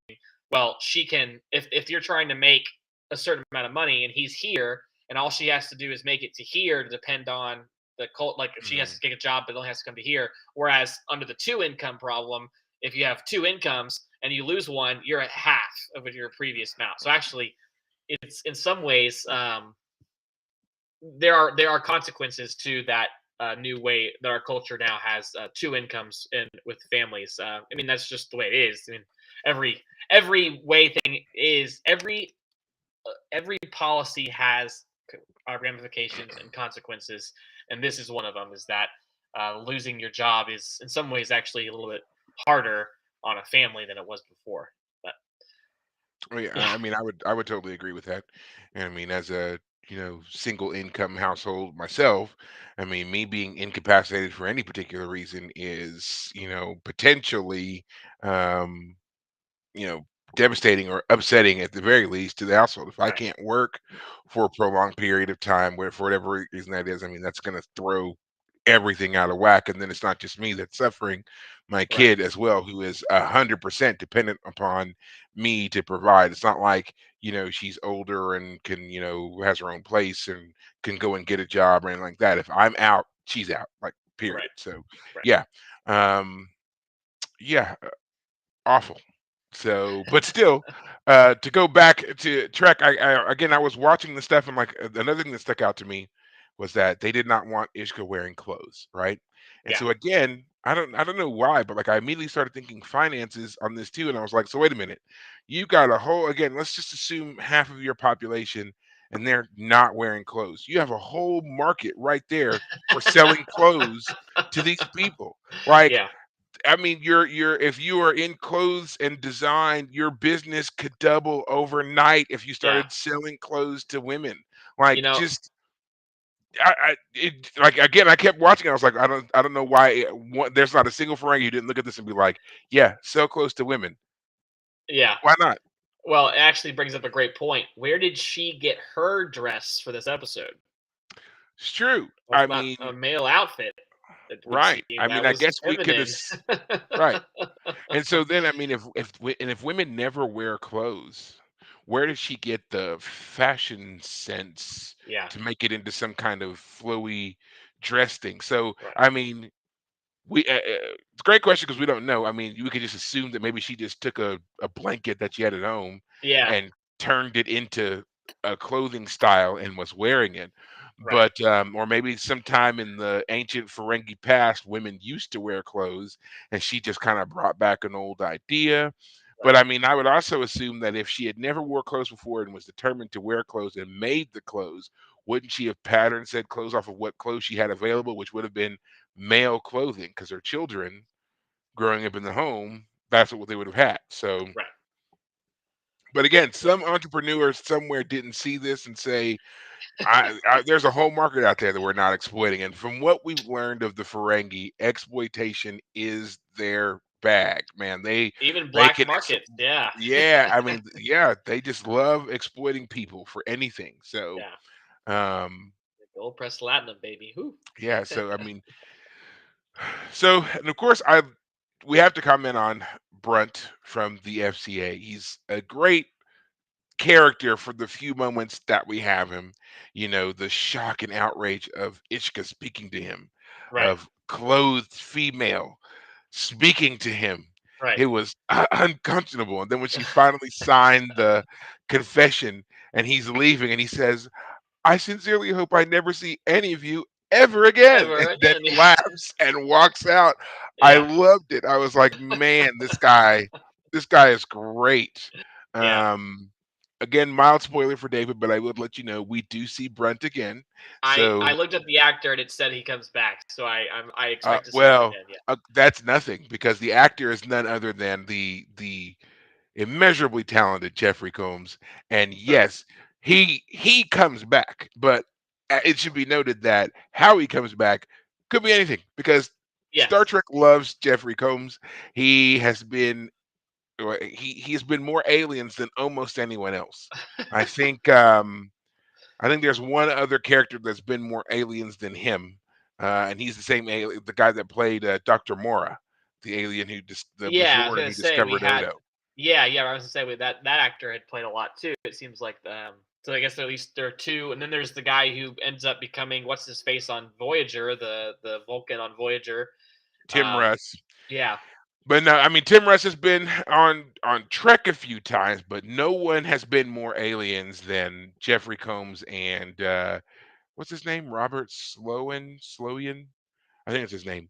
well, she can if you're trying to make a certain amount of money and he's here and all she has to do is make it to here to depend on the cult. Like if she has Mhm. to get a job but only has to come to here, whereas under the two income problem, if you have two incomes and you lose one, you're at half of your previous amount. So actually it's in some ways there are consequences to that new way that our culture now has two incomes and with families. I mean that's just the way it is. I mean every way thing is every policy has ramifications and consequences, and this is one of them. Is that losing your job is in some ways actually a little bit harder on a family than it was before. But Oh, yeah, yeah, I mean, I would totally agree with that. And I mean, as a single income household myself. I mean, me being incapacitated for any particular reason is, potentially, um, you know, devastating or upsetting at the very least to the household. If I Right. can't work for a prolonged period of time, where for whatever reason that is, I mean, that's going to throw everything out of whack. And then it's not just me that's suffering, my Right. kid as well, who is 100% dependent upon me to provide. It's not like, she's older and can, has her own place and can go and get a job or anything like that. If I'm out, she's out, like, Right. period. So, Right. yeah. Um, yeah, awful. So, but still, to go back to Trek, again, I was watching the stuff, and like another thing that stuck out to me was that they did not want Ishka wearing clothes, right? And Yeah. so again, I don't know why, but like I immediately started thinking finances on this too, and I was like, so wait a minute, you got a whole again, let's just assume half of your population and they're not wearing clothes. You have a whole market right there for selling clothes to these people. Like, Yeah. I mean, you're if you are in clothes and design, your business could double overnight if you Yeah. started selling clothes to women. You Like, know, just like again, I kept watching. I was like, I don't know why there's not a single Ferengi who didn't look at this and be like, yeah, sell clothes to women. yeah. Why not? Well, it actually brings up a great point. Where did she get her dress for this episode? It's true. Was I not mean, a male outfit. It would right. seem I mean, that I was guess we could have. feminine. Right. And so then, I mean, if women never wear clothes, where does she get the fashion sense Yeah. to make it into some kind of flowy dress thing? So, Right. I mean, it's a great question because we don't know. I mean, you could just assume that maybe she just took a blanket that she had at home Yeah. and turned it into a clothing style and was wearing it. Right. But or maybe sometime in the ancient Ferengi past, women used to wear clothes, and she just kind of brought back an old idea. But Right. I mean, I would also assume that if she had never wore clothes before and was determined to wear clothes and made the clothes, wouldn't she have patterned said clothes off of what clothes she had available, which would have been male clothing? Because her children growing up in the home, that's what they would have had. So, Right. but again, Yeah. some entrepreneurs somewhere didn't see this and say, there's a whole market out there that we're not exploiting. And from what we've learned of the Ferengi, exploitation is their bag, man. Even They black can, market. Yeah. yeah. I mean, yeah, they just love exploiting people for anything. So, Yeah. um, Gold press platinum, baby. Whoo. yeah. So, I mean, so and of course, we have to comment on Brunt from the FCA. He's a great character for the few moments that we have him. The shock and outrage of Ishka speaking to him, Right. of clothed female speaking to him. Right. It was unconscionable. And then when she finally signed the confession and he's leaving and he says, I sincerely hope I never see any of you ever again. Ever And then again. laughs and walks out. I Yeah. loved it. I was like, man, this guy is great. Yeah. Um, again, mild spoiler for David, but I would let you know we do see Brunt again. I So, looked up the actor and it said he comes back, so I expect to see him well, again. Yeah. that's nothing because the actor is none other than the immeasurably talented Jeffrey Combs. And Right. yes, he comes back, but it should be noted that how he comes back could be anything because Star Yes. Trek loves Jeffrey Combs. He has been he has been more aliens than almost anyone else. I think I think there's one other character that's been more aliens than him, and he's the same alien, the guy that played Dr. Mora, the alien the Yeah, I was Bajoran gonna who say we discovered had. Odo. Yeah, yeah. I was gonna say that actor had played a lot too. It seems like So I guess at least there are two, and then there's the guy who ends up becoming what's his face on Voyager, the Vulcan on Voyager. Tim Um. Russ. Yeah. But no, I mean Tim Russ has been on Trek a few times, but no one has been more aliens than Jeffrey Combs and what's his name? Robert Sloyan. I think it's his name.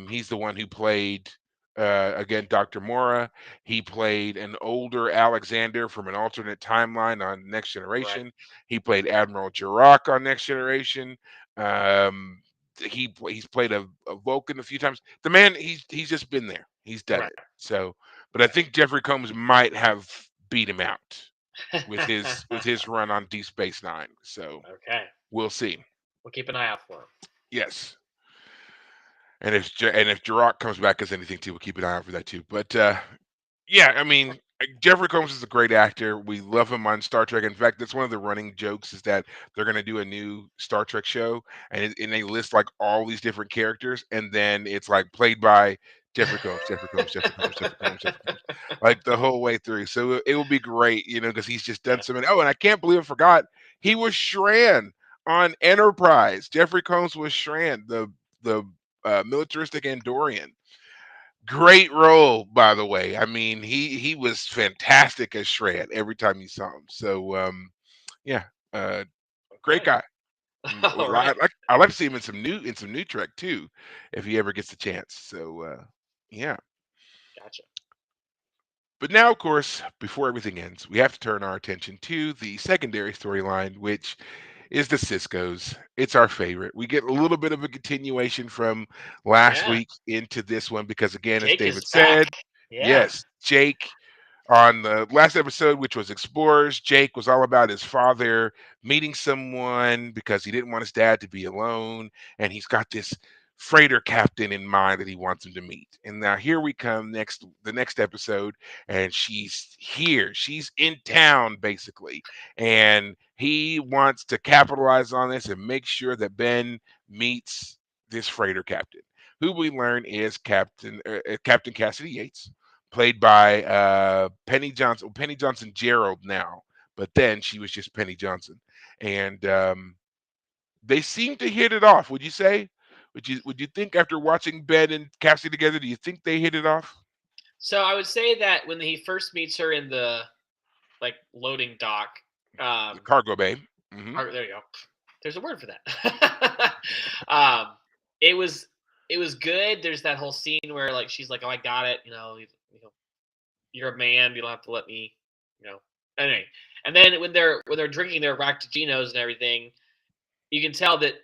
He's the one who played again Dr. Mora. He played an older Alexander from an alternate timeline on Next Right. Generation. He played Admiral Jirok on Next Generation. Um, he's played a Vulcan a few times. The man, he's just been there. He's done Right. it. So, but I Right. think Jeffrey Combs might have beat him out. with his run on Deep Space Nine. So Okay. we'll see. We'll keep an eye out for him. Yes, and if Jirok comes back as anything too, we'll keep an eye out for that too. But yeah, I mean, Jeffrey Combs is a great actor. We love him on Star Trek. In fact, that's one of the running jokes is that they're going to do a new Star Trek show, and they list like all these different characters, and then it's like played by Jeffrey Combs, Jeffrey Combs, Jeffrey Combs, Jeffrey Combs, Jeffrey Combs, like the whole way through. So it will be great, because he's just done Yeah. so many. Oh, and I can't believe I forgot he was Shran on Enterprise. Jeffrey Combs was Shran, the militaristic Andorian. Great role, by the way. I mean, he was fantastic as Shred every time you saw him. So yeah, uh, great Okay. guy. All right. I like to see him in some new Trek too, if he ever gets the chance. So yeah. Gotcha. But now, of course, before everything ends, we have to turn our attention to the secondary storyline, which is the Cisco's. It's our favorite. We get a little bit of a continuation from last Yeah. week into this one because, again, as Jake is David back. said, Yeah. yes, Jake on the last episode, which was Explorers, Jake was all about his father meeting someone because he didn't want his dad to be alone. And he's got this freighter captain in mind that he wants him to meet. And now here we come the next episode, and she's here. She's in town, basically. And he wants to capitalize on this and make sure that Ben meets this freighter captain, who we learn is Captain Cassidy Yates, played by Penny Johnson. Penny Johnson Gerald now, but then she was just Penny Johnson, and they seem to hit it off. Would you say? Would you think after watching Ben and Cassidy together, do you think they hit it off? So I would say that when he first meets her in the like loading dock, The um, cargo bay. Hmm. there you go. There's a word for that. um, it was it was good. There's that whole scene where like she's like, "Oh, I got it. You're a man. You don't have to let me. You know." Anyway, and then when they're drinking their Ractaginos and everything, you can tell that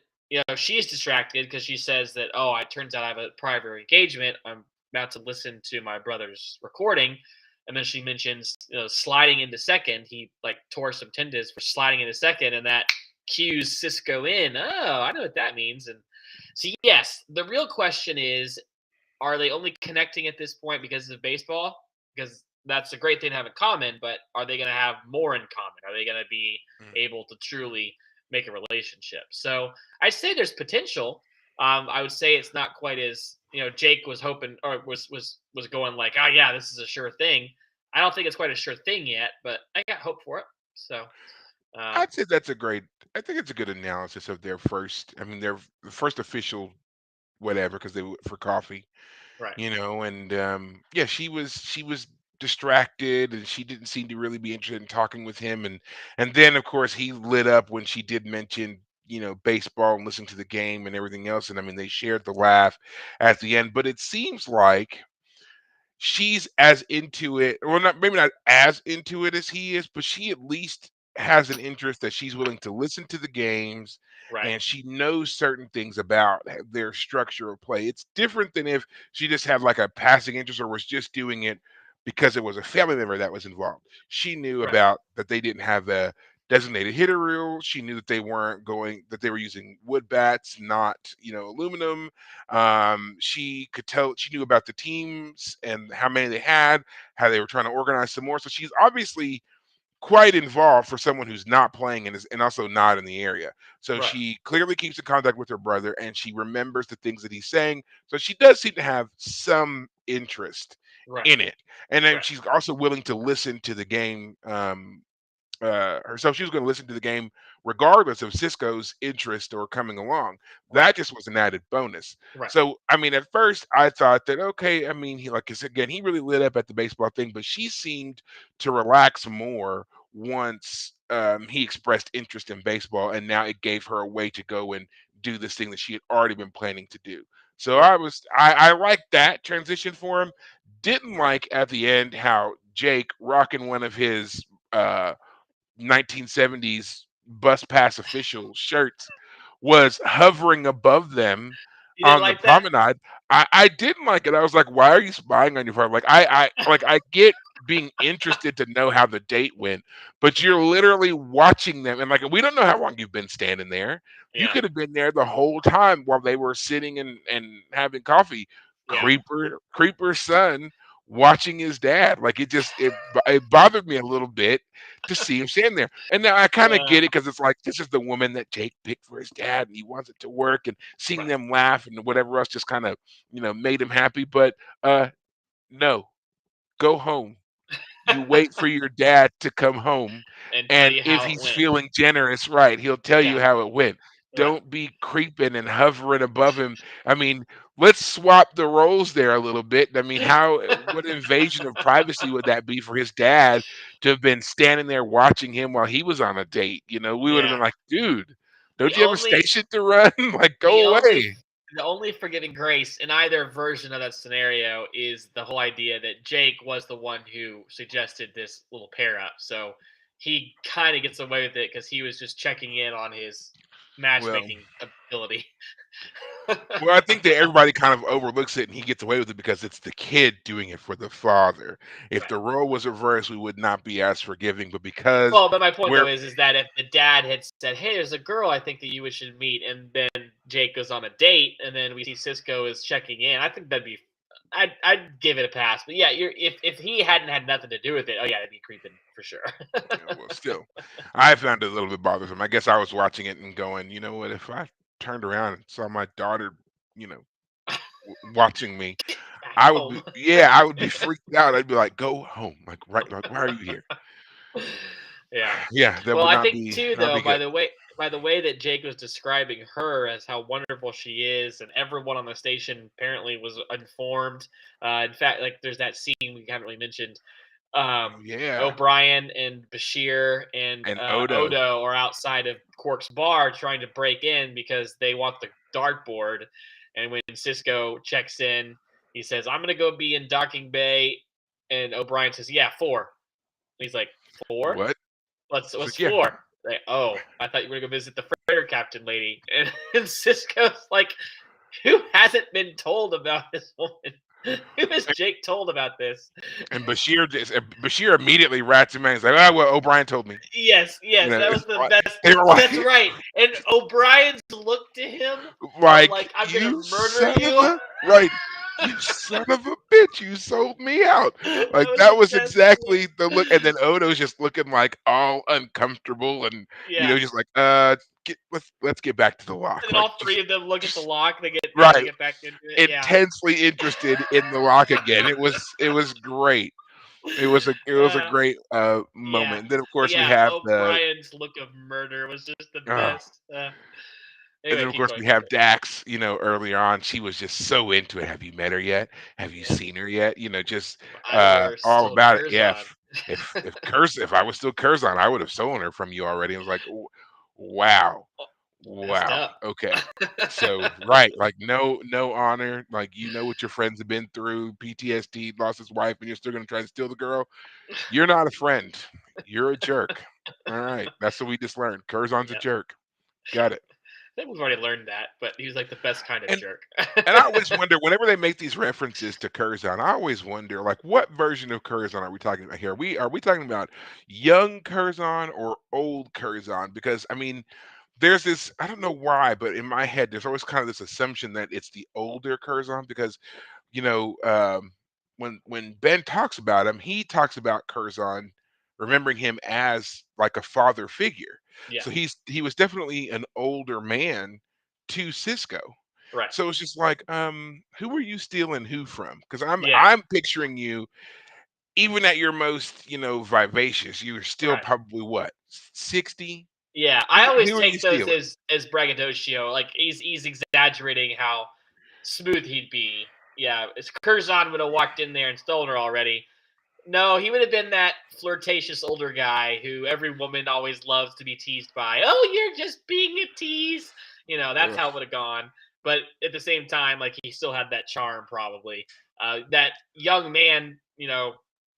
she's distracted because she says that, "Oh, it turns out I have a private engagement. I'm about to listen to my brother's recording." And then she mentions sliding into second. He like tore some tendons for sliding into second, and that cues Cisco in. Oh, I know what that means. And so yes, the real question is, are they only connecting at this point because of baseball? Because that's a great thing to have in common, but are they going to have more in common? Are they going to be able to truly make a relationship? So I'd say there's potential. I would say it's not quite as Jake was hoping or was going like, oh yeah, this is a sure thing. I don't think it's quite a sure thing yet, but I got hope for it. So um, I'd say that's a great. I think it's a good analysis of their first. I mean, their first official whatever because they went for coffee. right, And yeah, she was distracted and she didn't seem to really be interested in talking with him, and then of course he lit up when she did mention baseball and listening to the game and everything else, and I mean they shared the laugh at the end, but it seems like she's as into it, well, not maybe not as into it as he is, but she at least has an interest that she's willing to listen to the games, right, and she knows certain things about their structure of play. It's different than if she just had like a passing interest or was just doing it because it was a family member that was involved. She knew right, about that they didn't have a designated hitter rule. She knew that they were using wood bats, not aluminum. She could tell, she knew about the teams and how many they had, how they were trying to organize some more. So she's obviously quite involved for someone who's not playing and also not in the area. So right, she clearly keeps in contact with her brother and she remembers the things that he's saying. So she does seem to have some interest right, in it. And then right, she's also willing to listen to the game herself. She was going to listen to the game regardless of Cisco's interest or coming along. right, That just was an added bonus. right, So, I mean, at first I thought that, okay, I mean, he, like I said, again, he really lit up at the baseball thing, but she seemed to relax more once he expressed interest in baseball. And now it gave her a way to go and do this thing that she had already been planning to do. So right, I liked that transition for him. Didn't like at the end how Jake rocking one of his 1970s bus pass official shirts was hovering above them You didn't on the like that? promenade. I didn't like it. I was like, why are you spying on your father? Like I get being interested to know how the date went, but you're literally watching them, and like we don't know how long you've been standing there. You Yeah. could have been there the whole time while they were sitting and having coffee. Yeah. Creeper's son watching his dad. Like it bothered me a little bit to see him stand there. And now I kind of Uh, get it because it's like this is the woman that Jake picked for his dad, and he wants it to work. And seeing right. them laugh and whatever else just kind of made him happy. But no, go home. You wait for your dad to come home, And tell and you if how it he's went. feeling generous, right, he'll tell Yeah. you how it went. Right. Don't be creeping and hovering above him. I mean, let's swap the roles there a little bit. I mean, what invasion of privacy would that be for his dad to have been standing there watching him while he was on a date? We would have Yeah. been like, dude, The don't you have a only station to run? Like, the go only away. the only forgiving grace in either version of that scenario is the whole idea that Jake was the one who suggested this little pair up. So he kind of gets away with it because he was just checking in on his Well, matchmaking ability. Well, I think that everybody kind of overlooks it and he gets away with it because it's the kid doing it for the father. If Right. the role was reversed, we would not be as forgiving. But because Well, but my point though we're is that if the dad had said, "Hey, there's a girl I think that you should meet," and then Jake goes on a date, and then we see Cisco is checking in, I think that'd be, I'd give it a pass. But yeah, if he hadn't had nothing to do with it, oh yeah, it'd be creeping for sure. well, still, I found it a little bit bothersome. I guess I was watching it and going, you know what? If I turned around and saw my daughter, you know, watching me, Back I would home. be, yeah, I would be freaked out. I'd be like, go home, like right, like why are you here? Yeah. Yeah, that Well, would I not think be too, not though, be good. by the way that Jake was describing her as how wonderful she is, and everyone on the station apparently was informed. In fact, like there's that scene we haven't really mentioned. Oh yeah, O'Brien and Bashir and and Odo, Odo are outside of Quark's bar trying to break in because they want the dartboard. And when Cisco checks in, he says, "I'm gonna go be in docking bay," and O'Brien says, "Yeah, four." He's like, "Four? what? It's What's like yeah, four?" Like, "Oh, I thought you were gonna go visit the freighter captain lady." And Cisco's like, "Who hasn't been told about this woman? Who has Jake told about this?" and Bashir immediately rats him out. He's like, "Ah, well, O'Brien told me." Yes, You yes, know, that it's was the like best. they were like, That's right. And O'Brien's look to him of like, like, "I'm gonna "You murder son of you." a right, you son of a bitch, you sold me out." That Like was that the was best exactly look. the look, and then Odo's just looking like all uncomfortable, and Yeah. just like, let's get back to the And lock, then like all three of them look at the just lock. They get they right, get back into it. Yeah. intensely interested in the lock again. It was great. It was a Uh, great yeah. moment. And then of But course we yeah, have the O'Brien's look of murder was just the uh, best. and Anyway, then of keep course going. we Keep have going. Dax. Earlier on, she was just so into it. Have you met her yet? Have you Yeah. seen her yet? Just If I were all still about it. Yeah. Curzon. If I was still Curzon, I would have stolen her from you already. I was like, wow, Messed wow. up. Okay. So right, like no honor. Like what your friends have been through, PTSD, lost his wife, and you're still gonna try to steal the girl. You're not a friend. You're a jerk. All right. That's what we just learned. Curzon's a Yep. jerk. Got it. I think we've already learned that, but he was like the best kind of And jerk. And I always wonder whenever they make these references to Curzon, I always wonder like what version of Curzon are we talking about here? Are we talking about young Curzon or old Curzon? Because I mean, there's this I don't know why, but in my head there's always kind of this assumption that it's the older Curzon because you know, when Ben talks about him, he talks about Curzon, remembering him as like a father figure. Yeah. So he was definitely an older man to Cisco. Right. So it's just like, who are you stealing who from? Because I'm Yeah. I'm picturing you, even at your most, vivacious, you're still Right. probably what, 60? Yeah. I Who always are you take those stealing? as braggadocio. Like he's exaggerating how smooth he'd be. Yeah. As Curzon would have walked in there and stolen her already. No, he would have been that flirtatious older guy who every woman always loves to be teased by. Oh, you're just being a tease. That's Ugh. how it would have gone. But at the same time, like he still had that charm, probably. That young man,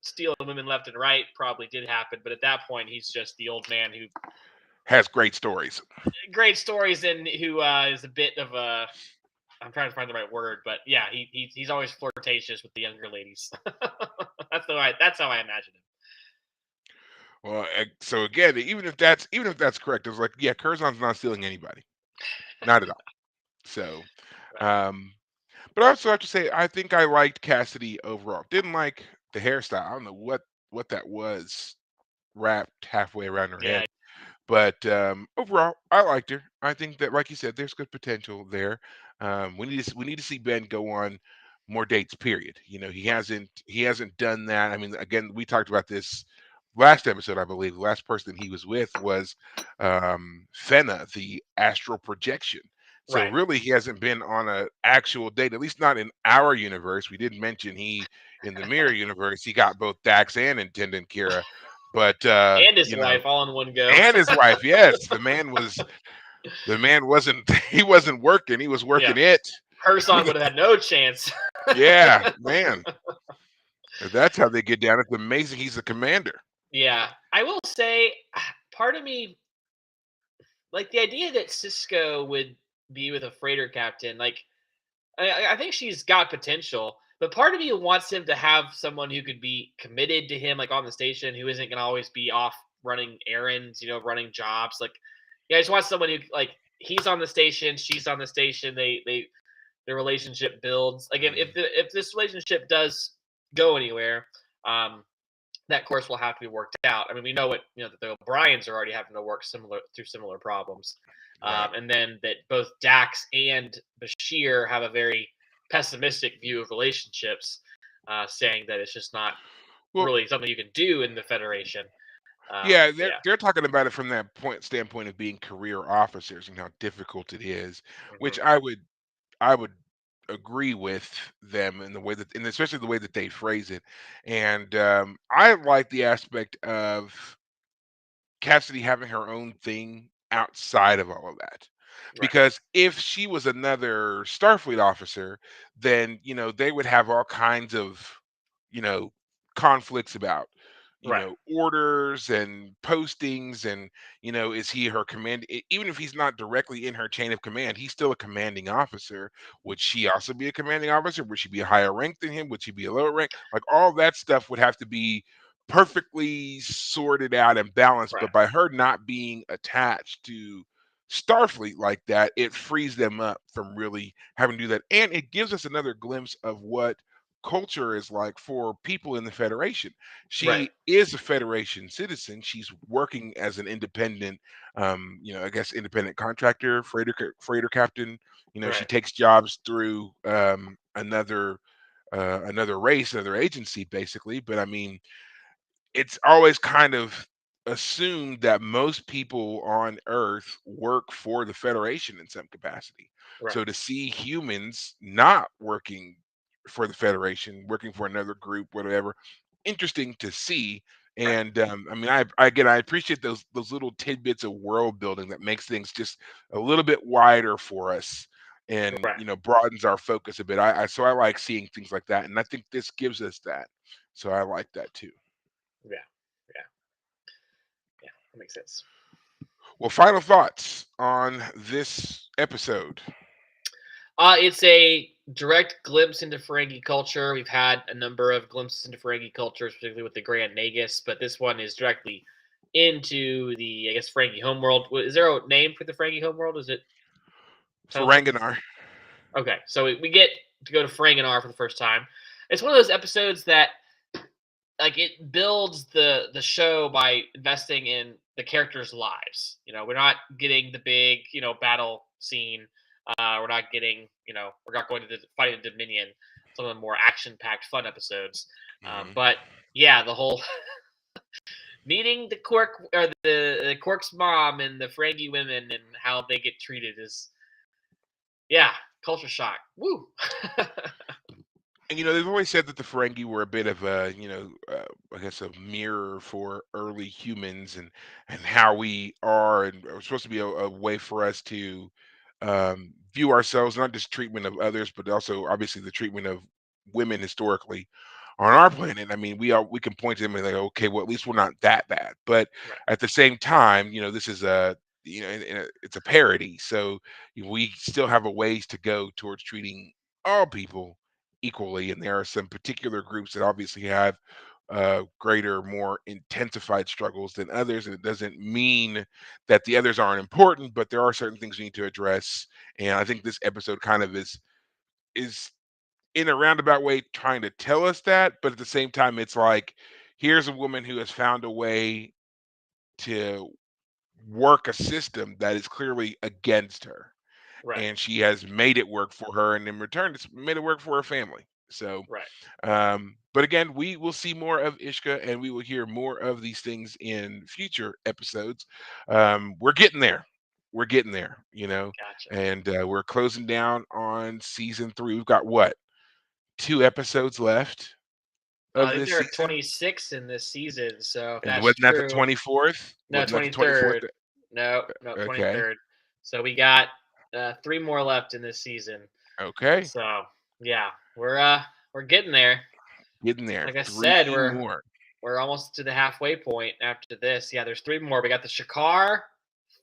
stealing women left and right probably did happen. But at that point, he's just the old man who Has great stories. great stories and who is a bit of a. I'm trying to find the right word, but yeah, he's always flirtatious with the younger ladies. That's how I imagine him. Well, so again, even if that's correct, it's like, yeah, Curzon's not stealing anybody, not at all. So, Right. um, but I also have to say, I think I liked Cassidy overall. Didn't like the hairstyle. I don't know what that was wrapped halfway around her Yeah. head. But overall, I liked her. I think that, like you said, there's good potential there. We need to see Ben go on more dates. Period. You know, Right. he hasn't done that. I mean, again, we talked about this last episode. I believe the last person he was with was Fenna, the astral projection. So Right. really, he hasn't been on a actual date. At least not in our universe. We did mention he in the mirror universe he got both Dax and Intendant Kira, but And his you know, wife all in one go. and his wife, yes. The man wasn't he wasn't working, he was Yeah. working it. Her son would have had no chance. Yeah, man. If that's how they get down, it's amazing he's the commander. Yeah. I will say, part of me, like the idea that Cisco would be with a freighter captain, like I think she's got potential, but part of me wants him to have someone who could be committed to him, like on the station, who isn't going to always be off running errands, running jobs. Like, yeah, I just want someone who, like, he's on the station, she's on the station. Their relationship builds. Like, Mhm. if this relationship does go anywhere, um, that course will have to be worked out. I mean, we know what that the O'Briens are already having to work similar problems, Right. and then that both Dax and Bashir have a very pessimistic view of relationships, saying that it's just not Well, really something you can do in the Federation. yeah, Yeah. they're talking about it from that standpoint of being career officers and how difficult it is, which Hmm. I would agree with them in the way that, and especially the way that they phrase it. And I like the aspect of Cassidy having her own thing outside of all of that. Right. Because if she was another Starfleet officer, then, they would have all kinds of, you know, conflicts about, Right. orders and postings and, is he her even if he's not directly in her chain of command, he's still a commanding officer. Would she also be a commanding officer? Would she be a higher rank than him? Would she be a lower rank? Like all that stuff would have to be perfectly sorted out and balanced, Right. but by her not being attached to Starfleet like that, it frees them up from really having to do that. And it gives us another glimpse of what culture is like for people in the Federation. Right. She is a Federation citizen. She's working as an independent, I guess independent contractor, freighter captain. She Right. takes jobs through another race, another agency, basically. But I mean, it's always kind of assumed that most people on Earth work for the Federation in some capacity. Right. So to see humans not working for the Federation, working for another group, whatever, interesting to see. Right. And I mean, I appreciate those little tidbits of world building that makes things just a little bit wider for us, and Right. broadens our focus a bit. So I like seeing things like that, and I think this gives us that. So I like that too. Yeah. Yeah. Yeah. That makes sense. Well, final thoughts on this episode. It's a direct glimpse into Ferengi culture. We've had a number of glimpses into Ferengi cultures, particularly with the Grand Nagus, but this one is directly into the, I guess, Ferengi homeworld. Is there a name for the Ferengi homeworld? Is it something? Ferenginar. Okay, so we get to go to Ferenginar for the first time. It's one of those episodes that, like, it builds the show by investing in the characters' lives. We're not getting the big battle scene. We're not getting we're not going to the fight in Dominion. Some of the more action-packed, fun episodes. Mhm. But yeah, the whole meeting the Quark or the Quark's mom and the Ferengi women and how they get treated is, yeah, culture shock. Woo. And they've always said that the Ferengi were a bit of a, I guess a mirror for early humans and how we are, and it was supposed to be a way for us to view ourselves, not just treatment of others, but also obviously the treatment of women historically on our planet. I mean, we can point to them and like, okay, well, at least we're not that bad. But Right. at the same time, this is it's a parody, so we still have a ways to go towards treating all people equally, and there are some particular groups that obviously have greater, more intensified struggles than others. And it doesn't mean that the others aren't important, but there are certain things we need to address. And I think this episode kind of is in a roundabout way trying to tell us that, but at the same time, it's like here's a woman who has found a way to work a system that is clearly against her, Right. and she has made it work for her, and in return, it's made it work for her family. So, Right. but again, we will see more of Ishka, and we will hear more of these things in future episodes. We're getting there. We're getting there, Gotcha. and we're closing down on season 3. We've got what, 2 episodes left I of think this there are season, 26 in this season. So if and that's wasn't that the true, 24th? no, Wasn't that the 24th? 23rd. No, no, Okay, 23rd. So we got 3 more left in this season. okay, So yeah, we're getting there. getting there. Like I said, Three we're more. we're almost to the halfway point after this. Yeah, there's 3 more. We got the Shakar,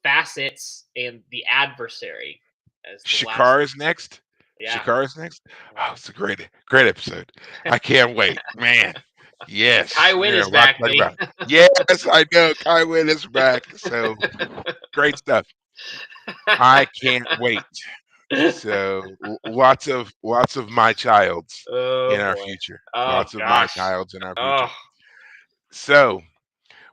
Facets, and the Adversary as the last. Shakar is next. Yeah. Shakar is next. Oh, Mhm. it's a great episode. I can't wait, man. Kai Yes, Wynn we're is gonna rock back, talk baby. about. Yes, I know. Kai Wynn is back. So great stuff. I can't wait. So lots of my childs in Oh our boy. future. Oh Lots of my gosh. childs in our Oh, future. So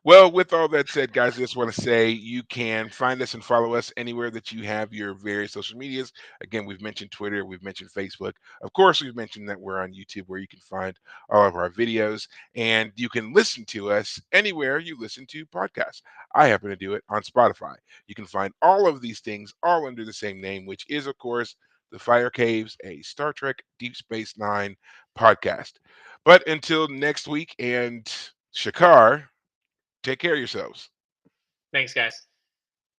well, with all that said, guys, I just want to say you can find us and follow us anywhere that you have your various social medias. Again, we've mentioned Twitter, we've mentioned Facebook. Of course, we've mentioned that we're on YouTube where you can find all of our videos, and you can listen to us anywhere you listen to podcasts. I happen to do it on Spotify. You can find all of these things all under the same name, which is, of course, The Fire Caves, a Star Trek Deep Space Nine podcast. But until next week, and Shakar, take care of yourselves. thanks, guys.